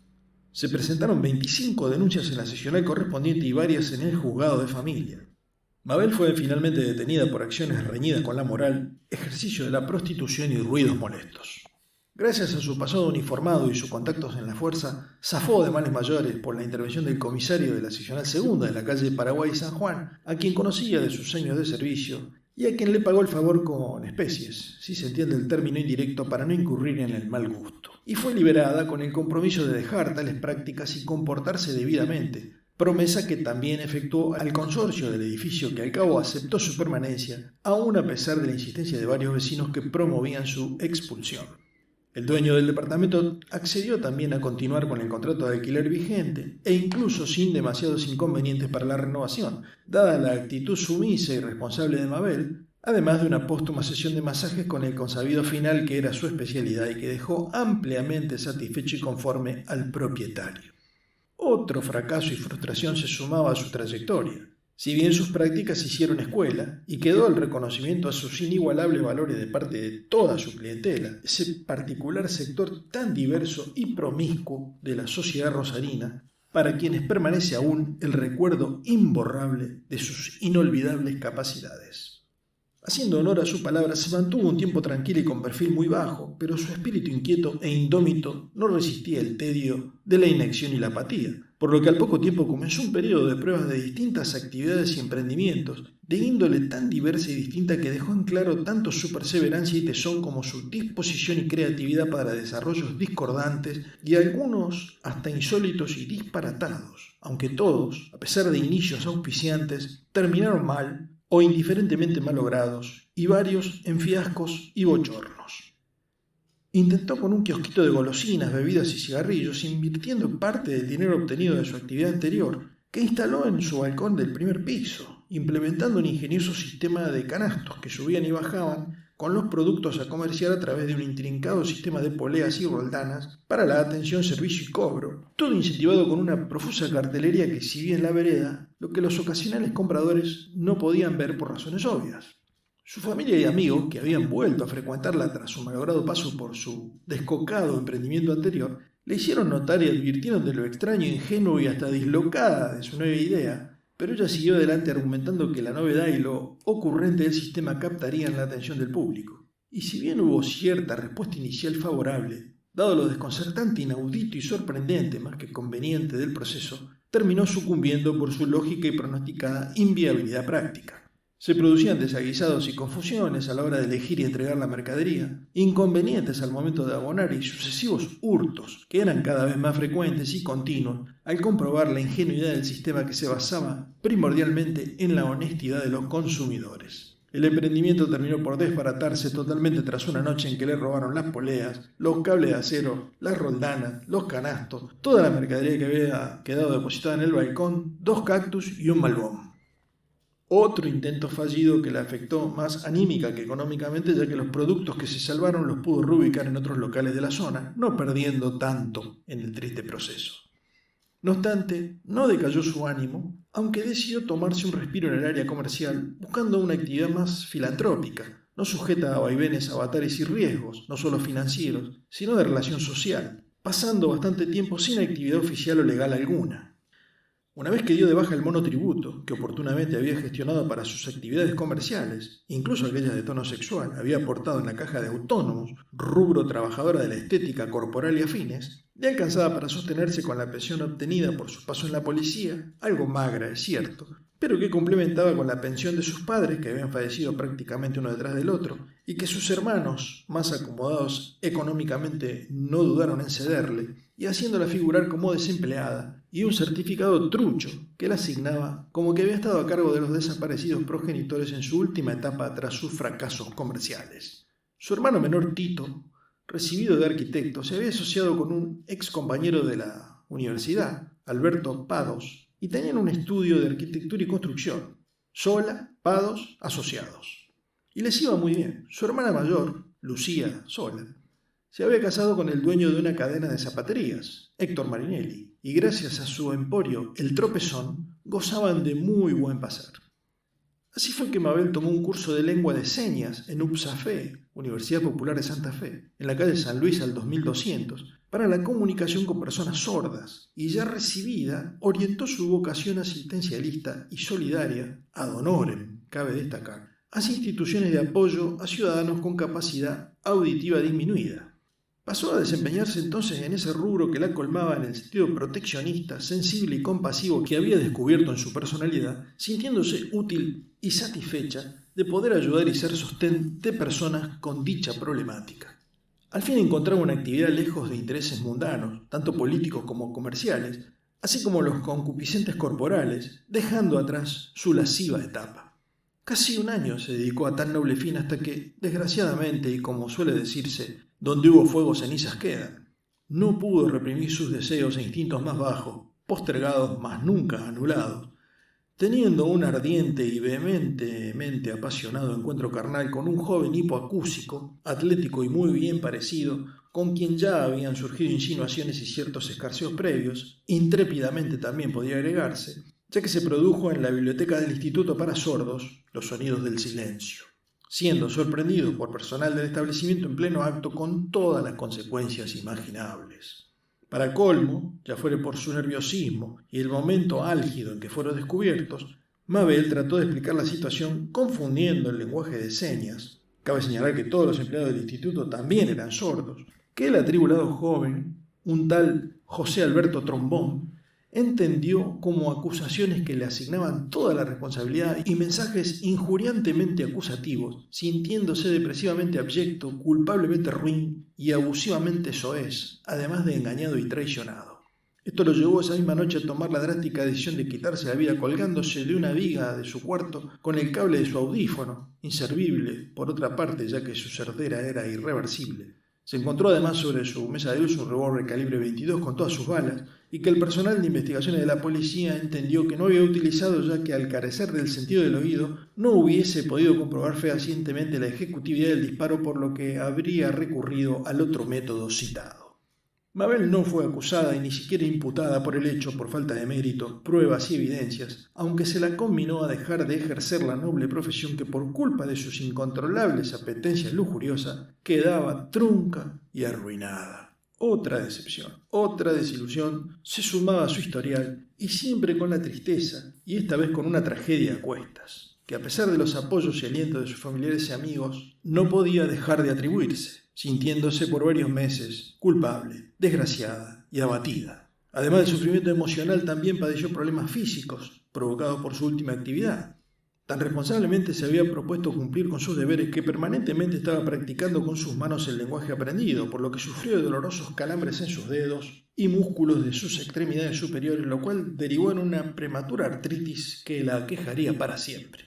[SPEAKER 1] Se presentaron 25 denuncias en la seccional correspondiente y varias en el juzgado de familia. Mabel fue finalmente detenida por acciones reñidas con la moral, ejercicio de la prostitución y ruidos molestos. Gracias a su pasado uniformado y sus contactos en la fuerza, zafó de males mayores por la intervención del comisario de la seccional segunda de la calle Paraguay y San Juan, a quien conocía de sus años de servicio y a quien le pagó el favor con especies, si se entiende el término indirecto para no incurrir en el mal gusto. Y fue liberada con el compromiso de dejar tales prácticas y comportarse debidamente, promesa que también efectuó al consorcio del edificio, que al cabo aceptó su permanencia, aun a pesar de la insistencia de varios vecinos que promovían su expulsión. El dueño del departamento accedió también a continuar con el contrato de alquiler vigente e incluso sin demasiados inconvenientes para la renovación, dada la actitud sumisa y responsable de Mabel, además de una póstuma sesión de masajes con el consabido final que era su especialidad y que dejó ampliamente satisfecho y conforme al propietario. Otro fracaso y frustración se sumaba a su trayectoria. Si bien sus prácticas hicieron escuela y quedó el reconocimiento a sus inigualables valores de parte de toda su clientela, ese particular sector tan diverso y promiscuo de la sociedad rosarina, para quienes permanece aún el recuerdo imborrable de sus inolvidables capacidades. Haciendo honor a su palabra, se mantuvo un tiempo tranquilo y con perfil muy bajo, pero su espíritu inquieto e indómito no resistía el tedio de la inacción y la apatía, por lo que al poco tiempo comenzó un periodo de pruebas de distintas actividades y emprendimientos, de índole tan diversa y distinta que dejó en claro tanto su perseverancia y tesón como su disposición y creatividad para desarrollos discordantes y algunos hasta insólitos y disparatados, aunque todos, a pesar de inicios auspiciantes, terminaron mal o indiferentemente malogrados, y varios en fiascos y bochornos. Intentó con un kiosquito de golosinas, bebidas y cigarrillos, invirtiendo parte del dinero obtenido de su actividad anterior, que instaló en su balcón del primer piso, implementando un ingenioso sistema de canastos que subían y bajaban con los productos a comerciar a través de un intrincado sistema de poleas y roldanas para la atención, servicio y cobro, todo incentivado con una profusa cartelería que exhibía en la vereda lo que los ocasionales compradores no podían ver por razones obvias. Su familia y amigos, que habían vuelto a frecuentarla tras su malogrado paso por su descocado emprendimiento anterior, le hicieron notar y advirtieron de lo extraño, ingenuo y hasta dislocada de su nueva idea, pero ella siguió adelante argumentando que la novedad y lo ocurrente del sistema captarían la atención del público. Y si bien hubo cierta respuesta inicial favorable, dado lo desconcertante, inaudito y sorprendente más que conveniente del proceso, terminó sucumbiendo por su lógica y pronosticada inviabilidad práctica. Se producían desaguisados y confusiones a la hora de elegir y entregar la mercadería, inconvenientes al momento de abonar y sucesivos hurtos, que eran cada vez más frecuentes y continuos, al comprobar la ingenuidad del sistema que se basaba primordialmente en la honestidad de los consumidores. El emprendimiento terminó por desbaratarse totalmente tras una noche en que le robaron las poleas, los cables de acero, las roldanas, los canastos, toda la mercadería que había quedado depositada en el balcón, 2 cactus y un malbón. Otro intento fallido que la afectó más anímica que económicamente, ya que los productos que se salvaron los pudo reubicar en otros locales de la zona, no perdiendo tanto en el triste proceso. No obstante, no decayó su ánimo, aunque decidió tomarse un respiro en el área comercial, buscando una actividad más filantrópica, no sujeta a vaivenes, avatares y riesgos, no solo financieros, sino de relación social, pasando bastante tiempo sin actividad oficial o legal alguna. Una vez que dio de baja el monotributo, que oportunamente había gestionado para sus actividades comerciales, incluso aquellas de tono sexual, había aportado en la caja de autónomos, rubro trabajadora de la estética corporal y afines, le alcanzaba para sostenerse con la pensión obtenida por su paso en la policía, algo magra, es cierto, pero que complementaba con la pensión de sus padres, que habían fallecido prácticamente uno detrás del otro, y que sus hermanos, más acomodados económicamente, no dudaron en cederle, y haciéndola figurar como desempleada, y un certificado trucho que la asignaba como que había estado a cargo de los desaparecidos progenitores en su última etapa tras sus fracasos comerciales. Su hermano menor Tito, recibido de arquitecto, se había asociado con un ex compañero de la universidad, Alberto Pados, y tenían un estudio de arquitectura y construcción, Sola, Pados, Asociados. Y les iba muy bien. Su hermana mayor, Lucía Sola, se había casado con el dueño de una cadena de zapaterías, Héctor Marinelli, y gracias a su emporio, El Tropezón, gozaban de muy buen pasar. Así fue que Mabel tomó un curso de lengua de señas en UPSAFE, Universidad Popular de Santa Fe, en la calle San Luis al 2200, para la comunicación con personas sordas, y ya recibida, orientó su vocación asistencialista y solidaria, ad honorem, cabe destacar, hacia instituciones de apoyo a ciudadanos con capacidad auditiva disminuida. Pasó a desempeñarse entonces en ese rubro que la colmaba en el sentido proteccionista, sensible y compasivo que había descubierto en su personalidad, sintiéndose útil y satisfecha de poder ayudar y ser sostén de personas con dicha problemática. Al fin encontraba una actividad lejos de intereses mundanos, tanto políticos como comerciales, así como los concupiscentes corporales, dejando atrás su lasciva etapa. Casi un año se dedicó a tan noble fin hasta que, desgraciadamente, y como suele decirse, donde hubo fuego cenizas quedan, no pudo reprimir sus deseos e instintos más bajos, postergados mas nunca anulados, teniendo un ardiente y vehementemente apasionado encuentro carnal con un joven hipoacúsico, atlético y muy bien parecido, con quien ya habían surgido insinuaciones y ciertos escarceos previos, intrépidamente también podía agregarse, ya que se produjo en la biblioteca del Instituto para Sordos los sonidos del silencio, siendo sorprendido por personal del establecimiento en pleno acto con todas las consecuencias imaginables. Para colmo, ya fuera por su nerviosismo y el momento álgido en que fueron descubiertos, Mabel trató de explicar la situación confundiendo el lenguaje de señas. Cabe señalar que todos los empleados del instituto también eran sordos, que el atribulado joven, un tal José Alberto Trombón, entendió como acusaciones que le asignaban toda la responsabilidad y mensajes injuriantemente acusativos, sintiéndose depresivamente abyecto, culpablemente ruin y abusivamente soez, además de engañado y traicionado. Esto lo llevó esa misma noche a tomar la drástica decisión de quitarse la vida colgándose de una viga de su cuarto con el cable de su audífono, inservible, por otra parte, ya que su sordera era irreversible. Se encontró además sobre su mesa de luz un revólver calibre 22 con todas sus balas y que el personal de investigaciones de la policía entendió que no había utilizado ya que al carecer del sentido del oído no hubiese podido comprobar fehacientemente la ejecutividad del disparo, por lo que habría recurrido al otro método citado. Mabel no fue acusada y ni siquiera imputada por el hecho por falta de mérito, pruebas y evidencias, aunque se la conminó a dejar de ejercer la noble profesión que por culpa de sus incontrolables apetencias lujuriosas quedaba trunca y arruinada. Otra decepción, otra desilusión se sumaba a su historial, y siempre con la tristeza, y esta vez con una tragedia a cuestas, que a pesar de los apoyos y alientos de sus familiares y amigos, no podía dejar de atribuirse, sintiéndose por varios meses culpable, desgraciada y abatida. Además del sufrimiento emocional, también padeció problemas físicos provocados por su última actividad. Tan responsablemente se había propuesto cumplir con sus deberes que permanentemente estaba practicando con sus manos el lenguaje aprendido, por lo que sufrió de dolorosos calambres en sus dedos y músculos de sus extremidades superiores, lo cual derivó en una prematura artritis que la aquejaría para siempre.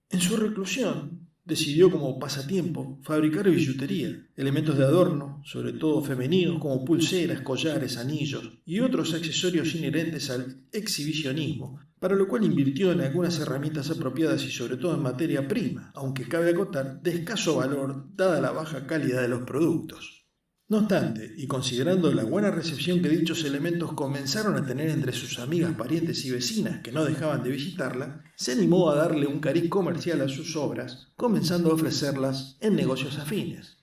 [SPEAKER 1] En su reclusión, decidió como pasatiempo fabricar billutería, elementos de adorno, sobre todo femeninos como pulseras, collares, anillos y otros accesorios inherentes al exhibicionismo, para lo cual invirtió en algunas herramientas apropiadas y sobre todo en materia prima, aunque cabe acotar de escaso valor dada la baja calidad de los productos. No obstante, y considerando la buena recepción que dichos elementos comenzaron a tener entre sus amigas, parientes y vecinas que no dejaban de visitarla, se animó a darle un cariz comercial a sus obras, comenzando a ofrecerlas en negocios afines.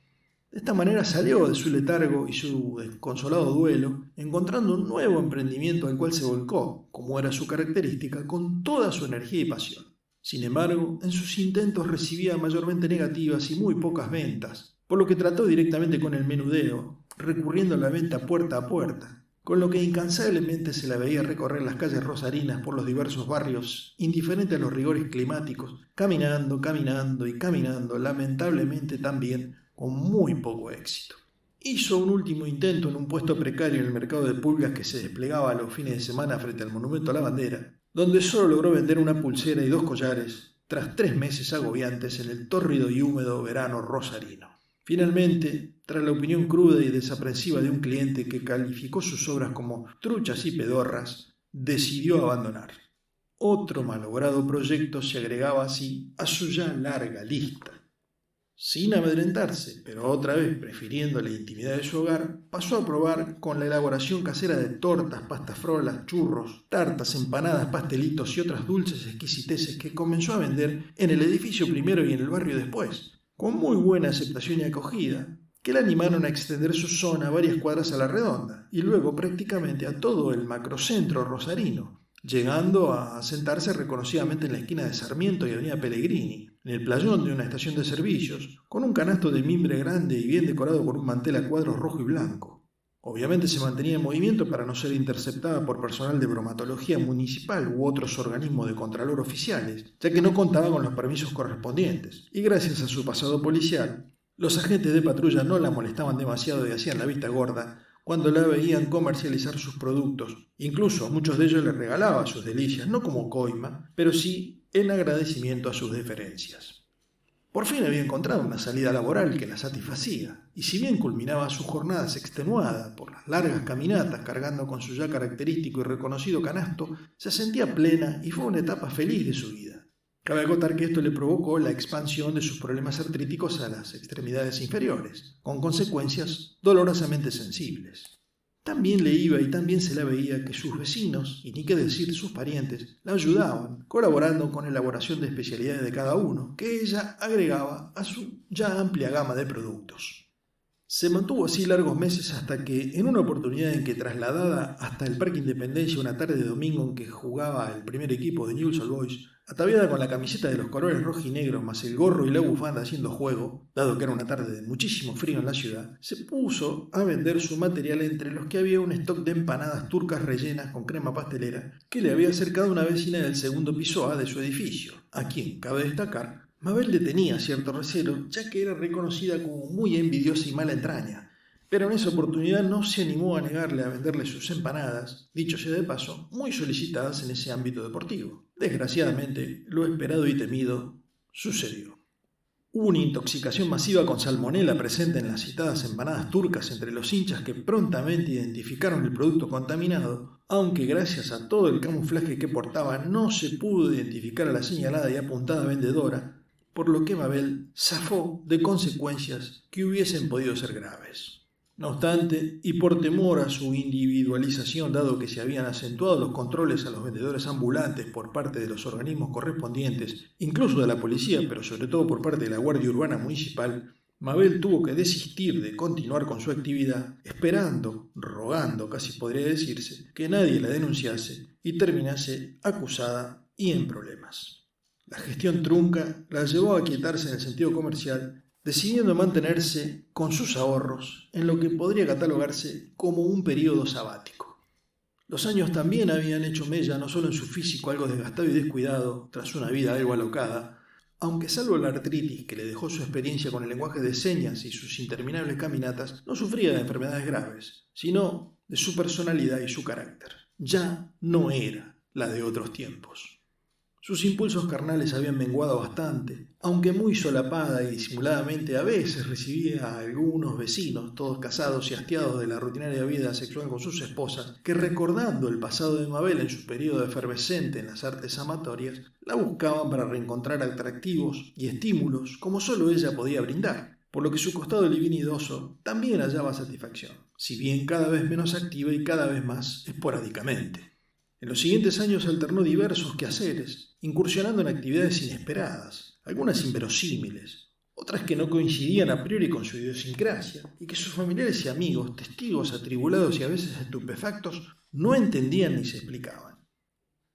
[SPEAKER 1] De esta manera salió de su letargo y su desconsolado duelo, encontrando un nuevo emprendimiento al cual se volcó, como era su característica, con toda su energía y pasión. Sin embargo, en sus intentos recibía mayormente negativas y muy pocas ventas, por lo que trató directamente con el menudeo, recurriendo a la venta puerta a puerta, con lo que incansablemente se la veía recorrer las calles rosarinas por los diversos barrios, indiferente a los rigores climáticos, caminando y caminando, lamentablemente también con muy poco éxito. Hizo un último intento en un puesto precario en el mercado de pulgas que se desplegaba a los fines de semana frente al Monumento a la Bandera, donde solo logró vender una pulsera y 2 collares, tras 3 meses agobiantes en el tórrido y húmedo verano rosarino. Finalmente, tras la opinión cruda y desaprensiva de un cliente que calificó sus obras como truchas y pedorras, decidió abandonar. Otro malogrado proyecto se agregaba así a su ya larga lista. Sin amedrentarse, pero otra vez prefiriendo la intimidad de su hogar, pasó a probar con la elaboración casera de tortas, pastas frolas, churros, tartas, empanadas, pastelitos y otras dulces exquisiteces que comenzó a vender en el edificio primero y en el barrio después, con muy buena aceptación y acogida, que la animaron a extender su zona varias cuadras a la redonda y luego prácticamente a todo el macrocentro rosarino, llegando a sentarse reconocidamente en la esquina de Sarmiento y Avenida Pellegrini, en el playón de una estación de servicios, con un canasto de mimbre grande y bien decorado con un mantel a cuadros rojo y blanco. Obviamente se mantenía en movimiento para no ser interceptada por personal de bromatología municipal u otros organismos de contralor oficiales, ya que no contaba con los permisos correspondientes, y gracias a su pasado policial, los agentes de patrulla no la molestaban demasiado y hacían la vista gorda cuando la veían comercializar sus productos. Incluso a muchos de ellos les regalaba sus delicias, no como coima, pero sí en agradecimiento a sus deferencias. Por fin había encontrado una salida laboral que la satisfacía, y si bien culminaba sus jornadas extenuada por las largas caminatas cargando con su ya característico y reconocido canasto, se sentía plena y fue una etapa feliz de su vida. Cabe acotar que esto le provocó la expansión de sus problemas artríticos a las extremidades inferiores, con consecuencias dolorosamente sensibles. Tan bien le iba y tan bien se la veía que sus vecinos, y ni qué decir sus parientes, la ayudaban, colaborando con la elaboración de especialidades de cada uno, que ella agregaba a su ya amplia gama de productos. Se mantuvo así largos meses hasta que, en una oportunidad en que trasladada hasta el Parque Independencia una tarde de domingo en que jugaba el primer equipo de Newell's Old Boys, ataviada con la camiseta de los colores rojo y negro más el gorro y la bufanda haciendo juego, dado que era una tarde de muchísimo frío en la ciudad, se puso a vender su material entre los que había un stock de empanadas turcas rellenas con crema pastelera que le había acercado una vecina del segundo piso A de su edificio, a quien, cabe destacar, Mabel le tenía cierto recelo, ya que era reconocida como muy envidiosa y mala entraña, pero en esa oportunidad no se animó a negarle a venderle sus empanadas, dicho sea de paso, muy solicitadas en ese ámbito deportivo. Desgraciadamente, lo esperado y temido sucedió. Hubo una intoxicación masiva con salmonela presente en las citadas empanadas turcas entre los hinchas que prontamente identificaron el producto contaminado, aunque gracias a todo el camuflaje que portaba no se pudo identificar a la señalada y apuntada vendedora, por lo que Mabel zafó de consecuencias que hubiesen podido ser graves. No obstante, y por temor a su individualización, dado que se habían acentuado los controles a los vendedores ambulantes por parte de los organismos correspondientes, incluso de la policía, pero sobre todo por parte de la Guardia Urbana Municipal, Mabel tuvo que desistir de continuar con su actividad, esperando, rogando casi podría decirse, que nadie la denunciase y terminase acusada y en problemas. La gestión trunca la llevó a aquietarse en el sentido comercial, decidiendo mantenerse con sus ahorros en lo que podría catalogarse como un periodo sabático. Los años también habían hecho mella no solo en su físico algo desgastado y descuidado, tras una vida algo alocada, aunque salvo la artritis que le dejó su experiencia con el lenguaje de señas y sus interminables caminatas, no sufría de enfermedades graves, sino de su personalidad y su carácter. Ya no era la de otros tiempos. Sus impulsos carnales habían menguado bastante, aunque muy solapada y disimuladamente a veces recibía a algunos vecinos, todos casados y hastiados de la rutinaria vida sexual con sus esposas, que recordando el pasado de Mabel en su periodo efervescente en las artes amatorias, la buscaban para reencontrar atractivos y estímulos como solo ella podía brindar, por lo que su costado libidinoso también hallaba satisfacción, si bien cada vez menos activa y cada vez más esporádicamente. En los siguientes años alternó diversos quehaceres, incursionando en actividades inesperadas, algunas inverosímiles, otras que no coincidían a priori con su idiosincrasia, y que sus familiares y amigos, testigos atribulados y a veces estupefactos, no entendían ni se explicaban.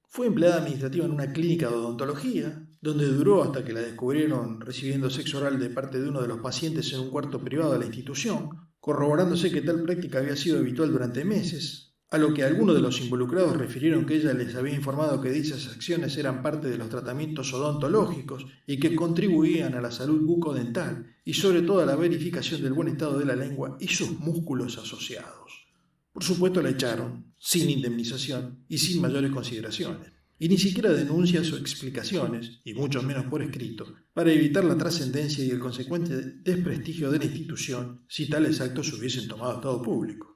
[SPEAKER 1] Fue empleada administrativa en una clínica de odontología, donde duró hasta que la descubrieron recibiendo sexo oral de parte de uno de los pacientes en un cuarto privado de la institución, corroborándose que tal práctica había sido habitual durante meses, a lo que algunos de los involucrados refirieron que ella les había informado que dichas acciones eran parte de los tratamientos odontológicos y que contribuían a la salud bucodental y sobre todo a la verificación del buen estado de la lengua y sus músculos asociados. Por supuesto la echaron, sin indemnización y sin mayores consideraciones, y ni siquiera denuncias o explicaciones, y mucho menos por escrito, para evitar la trascendencia y el consecuente desprestigio de la institución si tales actos se hubiesen tomado a todo público.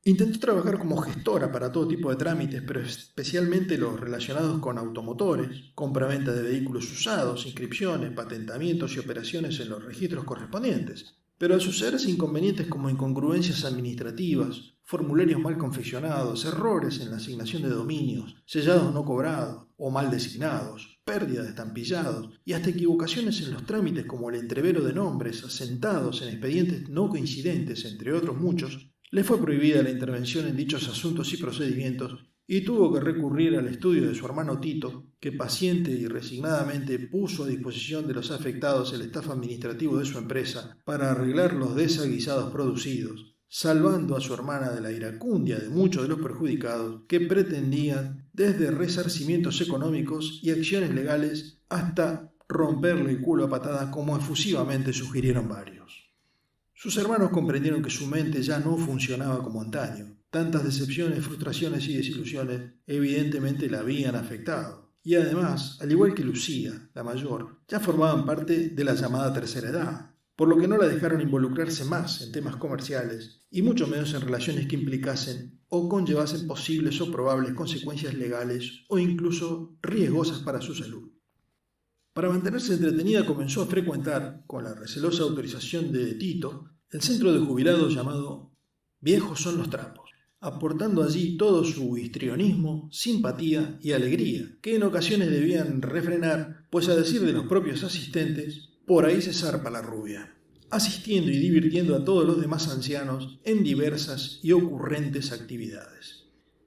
[SPEAKER 1] Intentó trabajar como gestora para todo tipo de trámites, pero especialmente los relacionados con automotores, compra-venta de vehículos usados, inscripciones, patentamientos y operaciones en los registros correspondientes. Pero al sucederse inconvenientes como incongruencias administrativas, formularios mal confeccionados, errores en la asignación de dominios, sellados no cobrados o mal designados, pérdida de estampallados y hasta equivocaciones en los trámites como el entrevero de nombres asentados en expedientes no coincidentes, entre otros muchos, le fue prohibida la intervención en dichos asuntos y procedimientos y tuvo que recurrir al estudio de su hermano Tito, que paciente y resignadamente puso a disposición de los afectados el staff administrativo de su empresa para arreglar los desaguisados producidos, salvando a su hermana de la iracundia de muchos de los perjudicados que pretendían desde resarcimientos económicos y acciones legales hasta romperle el culo a patadas como efusivamente sugirieron varios. Sus hermanos comprendieron que su mente ya no funcionaba como antaño. Tantas decepciones, frustraciones y desilusiones evidentemente la habían afectado. Y además, al igual que Lucía, la mayor, ya formaban parte de la llamada tercera edad, por lo que no la dejaron involucrarse más en temas comerciales y mucho menos en relaciones que implicasen o conllevasen posibles o probables consecuencias legales o incluso riesgosas para su salud. Para mantenerse entretenida comenzó a frecuentar, con la recelosa autorización de Tito, el centro de jubilados llamado Viejos son los trapos, aportando allí todo su histrionismo, simpatía y alegría, que en ocasiones debían refrenar, pues a decir de los propios asistentes, por ahí se zarpa la rubia, asistiendo y divirtiendo a todos los demás ancianos en diversas y ocurrentes actividades.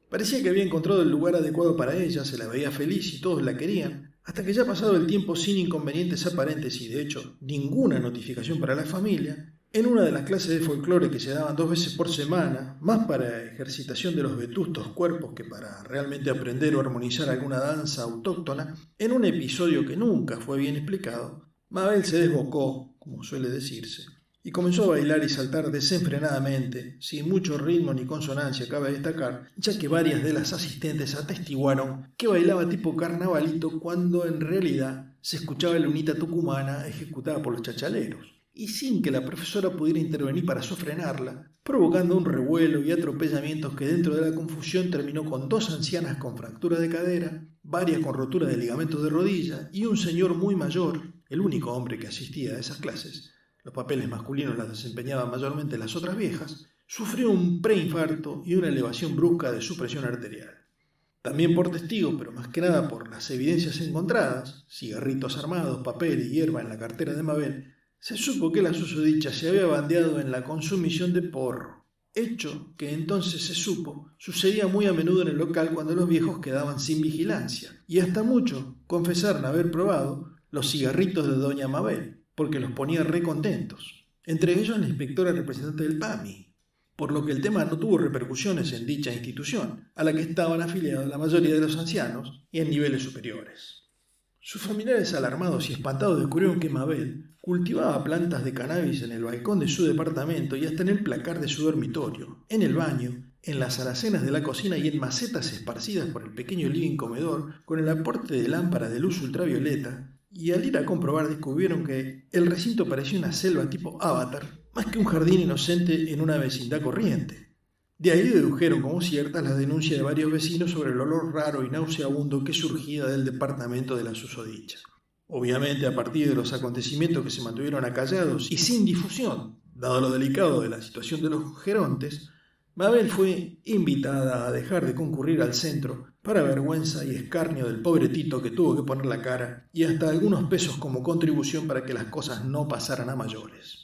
[SPEAKER 1] Parecía que había encontrado el lugar adecuado para ella, se la veía feliz y todos la querían, hasta que ya pasado el tiempo sin inconvenientes aparentes y de hecho ninguna notificación para la familia, en una de las clases de folclore que se daban 2 veces por semana, más para ejercitación de los vetustos cuerpos que para realmente aprender o armonizar alguna danza autóctona, en un episodio que nunca fue bien explicado, Mabel se desbocó, como suele decirse, y comenzó a bailar y saltar desenfrenadamente, sin mucho ritmo ni consonancia, cabe destacar, ya que varias de las asistentes atestiguaron que bailaba tipo carnavalito cuando en realidad se escuchaba la lunita tucumana ejecutada por los chachaleros, y sin que la profesora pudiera intervenir para sofrenarla, provocando un revuelo y atropellamientos que dentro de la confusión terminó con 2 ancianas con fractura de cadera, varias con rotura de ligamentos de rodilla y un señor muy mayor, el único hombre que asistía a esas clases, los papeles masculinos las desempeñaban mayormente las otras viejas, sufrió un preinfarto y una elevación brusca de su presión arterial. También por testigo, pero más que nada por las evidencias encontradas, cigarritos armados, papel y hierba en la cartera de Mabel, se supo que la susodicha se había bandeado en la consumición de porro, hecho que entonces se supo sucedía muy a menudo en el local cuando los viejos quedaban sin vigilancia, y hasta muchos confesaron haber probado los cigarritos de doña Mabel, porque los ponía recontentos, entre ellos la inspectora representante del PAMI, por lo que el tema no tuvo repercusiones en dicha institución, a la que estaban afiliados la mayoría de los ancianos y en niveles superiores. Sus familiares alarmados y espantados descubrieron que Mabel cultivaba plantas de cannabis en el balcón de su departamento y hasta en el placar de su dormitorio, en el baño, en las alacenas de la cocina y en macetas esparcidas por el pequeño living comedor con el aporte de lámparas de luz ultravioleta, y al ir a comprobar descubrieron que el recinto parecía una selva tipo Avatar, más que un jardín inocente en una vecindad corriente. De ahí dedujeron como ciertas las denuncias de varios vecinos sobre el olor raro y nauseabundo que surgía del departamento de la susodicha. Obviamente, a partir de los acontecimientos que se mantuvieron acallados y sin difusión, dado lo delicado de la situación de los gerontes, Mabel fue invitada a dejar de concurrir al centro para vergüenza y escarnio del pobre Tito que tuvo que poner la cara y hasta algunos pesos como contribución para que las cosas no pasaran a mayores.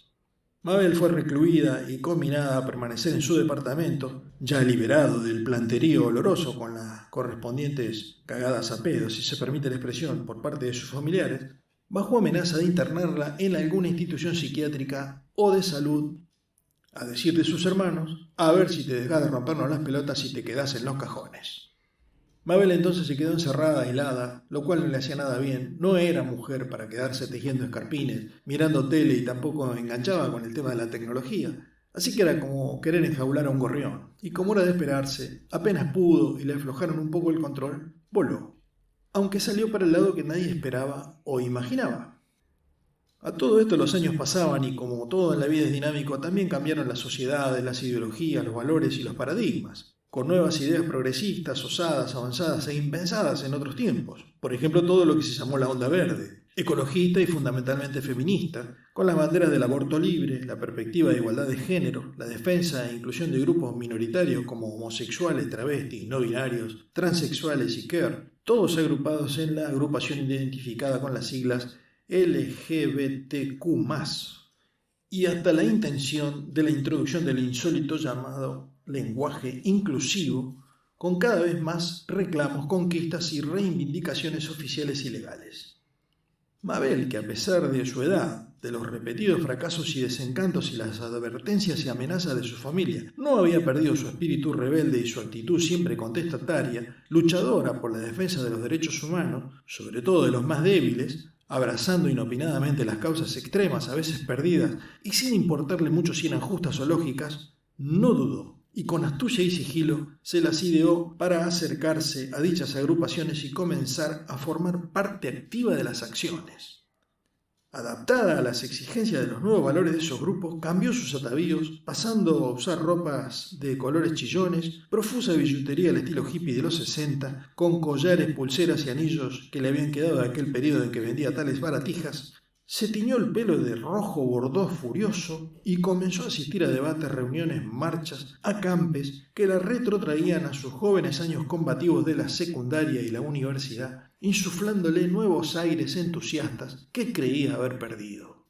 [SPEAKER 1] Mabel fue recluida y conminada a permanecer en su departamento, ya liberado del planterío oloroso con las correspondientes cagadas a pedo, si se permite la expresión, por parte de sus familiares, bajo amenaza de internarla en alguna institución psiquiátrica o de salud, a decir de sus hermanos, a ver si te dejas de rompernos las pelotas y te quedás en los cajones. Mabel entonces se quedó encerrada, aislada, lo cual no le hacía nada bien. No era mujer para quedarse tejiendo escarpines, mirando tele y tampoco enganchaba con el tema de la tecnología. Así que era como querer enjaular a un gorrión. Y como era de esperarse, apenas pudo y le aflojaron un poco el control, voló. Aunque salió para el lado que nadie esperaba o imaginaba. A todo esto los años pasaban y como todo en la vida es dinámico, también cambiaron las sociedades, las ideologías, los valores y los paradigmas, con nuevas ideas progresistas, osadas, avanzadas e impensadas en otros tiempos. Por ejemplo, todo lo que se llamó la onda verde, ecologista y fundamentalmente feminista, con las banderas del aborto libre, la perspectiva de igualdad de género, la defensa e inclusión de grupos minoritarios como homosexuales, travestis, no binarios, transexuales y queer, todos agrupados en la agrupación identificada con las siglas LGBTQ+, y hasta la intención de la introducción del insólito llamado lenguaje inclusivo, con cada vez más reclamos, conquistas y reivindicaciones oficiales y legales. Mabel, que a pesar de su edad, de los repetidos fracasos y desencantos y las advertencias y amenazas de su familia, no había perdido su espíritu rebelde y su actitud siempre contestataria, luchadora por la defensa de los derechos humanos, sobre todo de los más débiles, abrazando inopinadamente las causas extremas, a veces perdidas, y sin importarle mucho si eran justas o lógicas, no dudó, y con astucia y sigilo se las ideó para acercarse a dichas agrupaciones y comenzar a formar parte activa de las acciones. Adaptada a las exigencias de los nuevos valores de esos grupos, cambió sus atavíos, pasando a usar ropas de colores chillones, profusa billutería al estilo hippie de los 60, con collares, pulseras y anillos que le habían quedado de aquel periodo en que vendía tales baratijas. Se tiñó el pelo de rojo bordós furioso y comenzó a asistir a debates, reuniones, marchas, acampes que la retrotraían a sus jóvenes años combativos de la secundaria y la universidad, insuflándole nuevos aires entusiastas que creía haber perdido.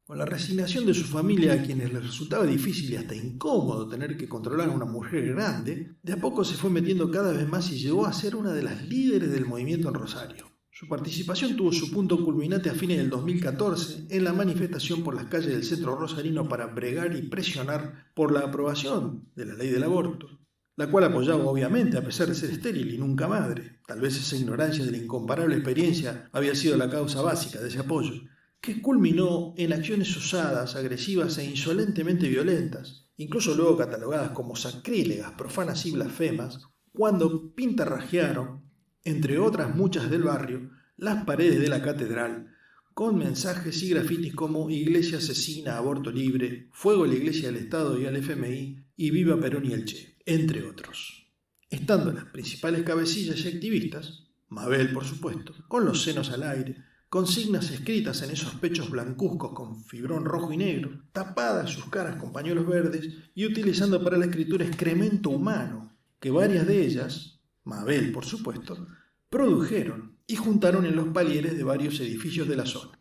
[SPEAKER 1] Con la resignación de su familia, a quienes les resultaba difícil y hasta incómodo tener que controlar a una mujer grande, de a poco se fue metiendo cada vez más y llegó a ser una de las líderes del movimiento en Rosario. Su participación tuvo su punto culminante a fines del 2014 en la manifestación por las calles del centro rosarino para bregar y presionar por la aprobación de la ley del aborto, la cual apoyaba obviamente a pesar de ser estéril y nunca madre. Tal vez esa ignorancia de la incomparable experiencia había sido la causa básica de ese apoyo, que culminó en acciones osadas, agresivas e insolentemente violentas, incluso luego catalogadas como sacrílegas, profanas y blasfemas, cuando pintarrajearon, entre otras muchas del barrio, las paredes de la catedral, con mensajes y grafitis como Iglesia asesina, aborto libre, fuego a la Iglesia del Estado y al FMI, y viva Perón y el Che, entre otros. Estando las principales cabecillas y activistas, Mabel por supuesto, con los senos al aire, consignas escritas en esos pechos blancuzcos con fibrón rojo y negro, tapadas sus caras con pañuelos verdes y utilizando para la escritura excremento humano, que varias de ellas, Mabel por supuesto, produjeron y juntaron en los palieres de varios edificios de la zona.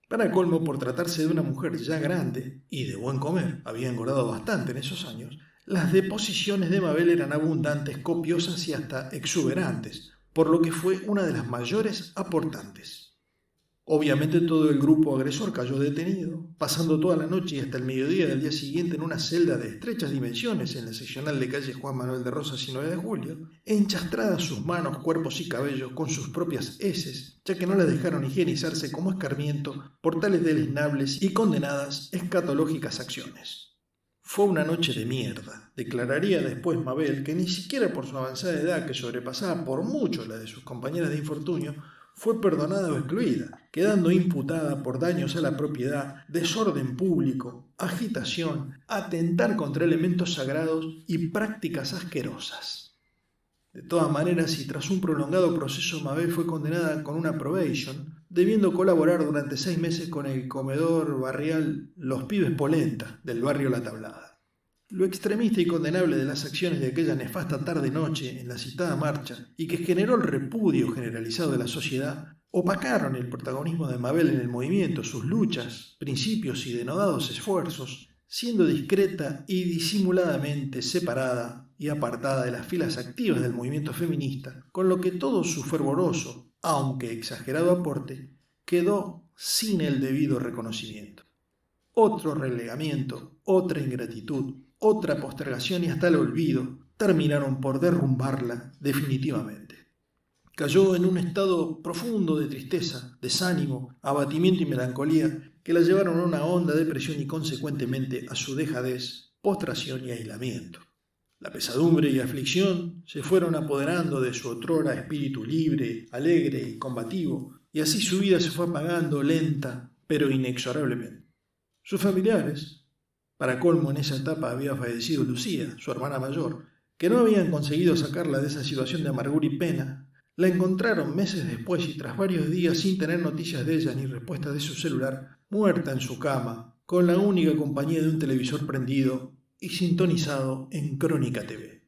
[SPEAKER 1] Para colmo, por tratarse de una mujer ya grande y de buen comer, había engordado bastante en esos años, las deposiciones de Mabel eran abundantes, copiosas y hasta exuberantes, por lo que fue una de las mayores aportantes. Obviamente todo el grupo agresor cayó detenido, pasando toda la noche y hasta el mediodía del día siguiente en una celda de estrechas dimensiones en la seccional de calle Juan Manuel de Rosas y 9 de Julio, enchastradas sus manos, cuerpos y cabellos con sus propias heces, ya que no las dejaron higienizarse como escarmiento por tales deleznables y condenadas escatológicas acciones. Fue una noche de mierda, declararía después Mabel, que ni siquiera por su avanzada edad, que sobrepasaba por mucho la de sus compañeras de infortunio, fue perdonada o excluida, quedando imputada por daños a la propiedad, desorden público, agitación, atentar contra elementos sagrados y prácticas asquerosas. De todas maneras, y tras un prolongado proceso, Mabel fue condenada con una probation, debiendo colaborar durante 6 meses con el comedor barrial Los Pibes Polenta, del barrio La Tablada. Lo extremista y condenable de las acciones de aquella nefasta tarde-noche en la citada marcha y que generó el repudio generalizado de la sociedad, opacaron el protagonismo de Mabel en el movimiento, sus luchas, principios y denodados esfuerzos, siendo discreta y disimuladamente separada y apartada de las filas activas del movimiento feminista, con lo que todo su fervoroso, aunque exagerado aporte, quedó sin el debido reconocimiento. Otro relegamiento, otra ingratitud, otra postergación y hasta el olvido terminaron por derrumbarla definitivamente. Cayó en un estado profundo de tristeza, desánimo, abatimiento y melancolía que la llevaron a una honda depresión y consecuentemente a su dejadez, postración y aislamiento. La pesadumbre y aflicción se fueron apoderando de su otrora espíritu libre, alegre y combativo, y así su vida se fue apagando lenta, pero inexorablemente. Sus familiares, para colmo en esa etapa había fallecido Lucía, su hermana mayor, que no habían conseguido sacarla de esa situación de amargura y pena, la encontraron meses después y tras varios días sin tener noticias de ella ni respuesta de su celular, muerta en su cama, con la única compañía de un televisor prendido y sintonizado en Crónica TV.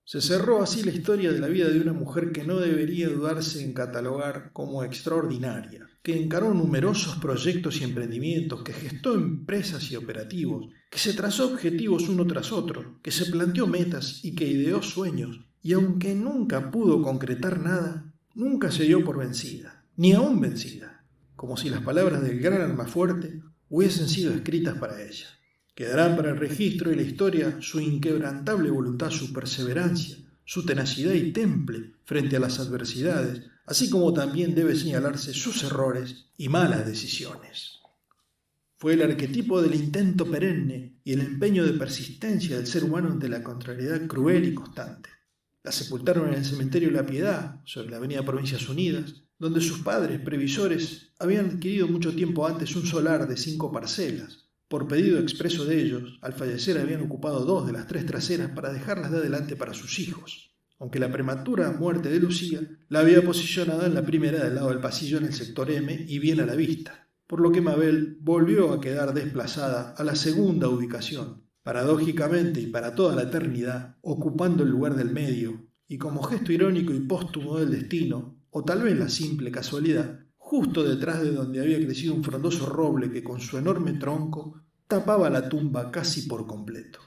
[SPEAKER 1] Se cerró así la historia de la vida de una mujer que no debería dudarse en catalogar como extraordinaria, que encaró numerosos proyectos y emprendimientos, que gestó empresas y operativos, que se trazó objetivos uno tras otro, que se planteó metas y que ideó sueños, y aunque nunca pudo concretar nada, nunca se dio por vencida, ni aún vencida, como si las palabras del gran almafuerte hubiesen sido escritas para ella. Quedarán para el registro y la historia su inquebrantable voluntad, su perseverancia, su tenacidad y temple frente a las adversidades, así como también debe señalarse sus errores y malas decisiones. Fue el arquetipo del intento perenne y el empeño de persistencia del ser humano ante la contrariedad cruel y constante. La sepultaron en el cementerio La Piedad, sobre la avenida Provincias Unidas, donde sus padres, previsores, habían adquirido mucho tiempo antes un solar de 5 parcelas. Por pedido expreso de ellos, al fallecer habían ocupado 2 de las 3 traseras para dejarlas de adelante para sus hijos, aunque la prematura muerte de Lucía la había posicionado en la primera del lado del pasillo en el sector M y bien a la vista, por lo que Mabel volvió a quedar desplazada a la segunda ubicación, paradójicamente y para toda la eternidad, ocupando el lugar del medio, y como gesto irónico y póstumo del destino, o tal vez la simple casualidad, justo detrás de donde había crecido un frondoso roble que con su enorme tronco tapaba la tumba casi por completo.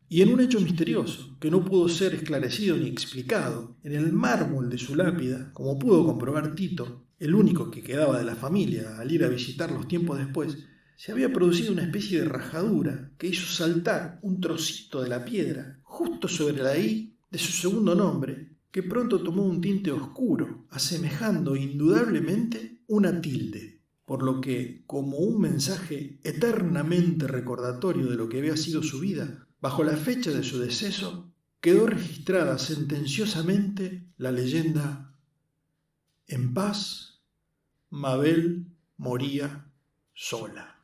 [SPEAKER 1] Y en un hecho misterioso, que no pudo ser esclarecido ni explicado, en el mármol de su lápida, como pudo comprobar Tito, el único que quedaba de la familia al ir a visitarlos tiempos después, se había producido una especie de rajadura que hizo saltar un trocito de la piedra justo sobre la I de su segundo nombre, que pronto tomó un tinte oscuro, asemejando indudablemente una tilde, por lo que, como un mensaje eternamente recordatorio de lo que había sido su vida, bajo la fecha de su deceso, quedó registrada sentenciosamente la leyenda: en paz, Mabel moría sola.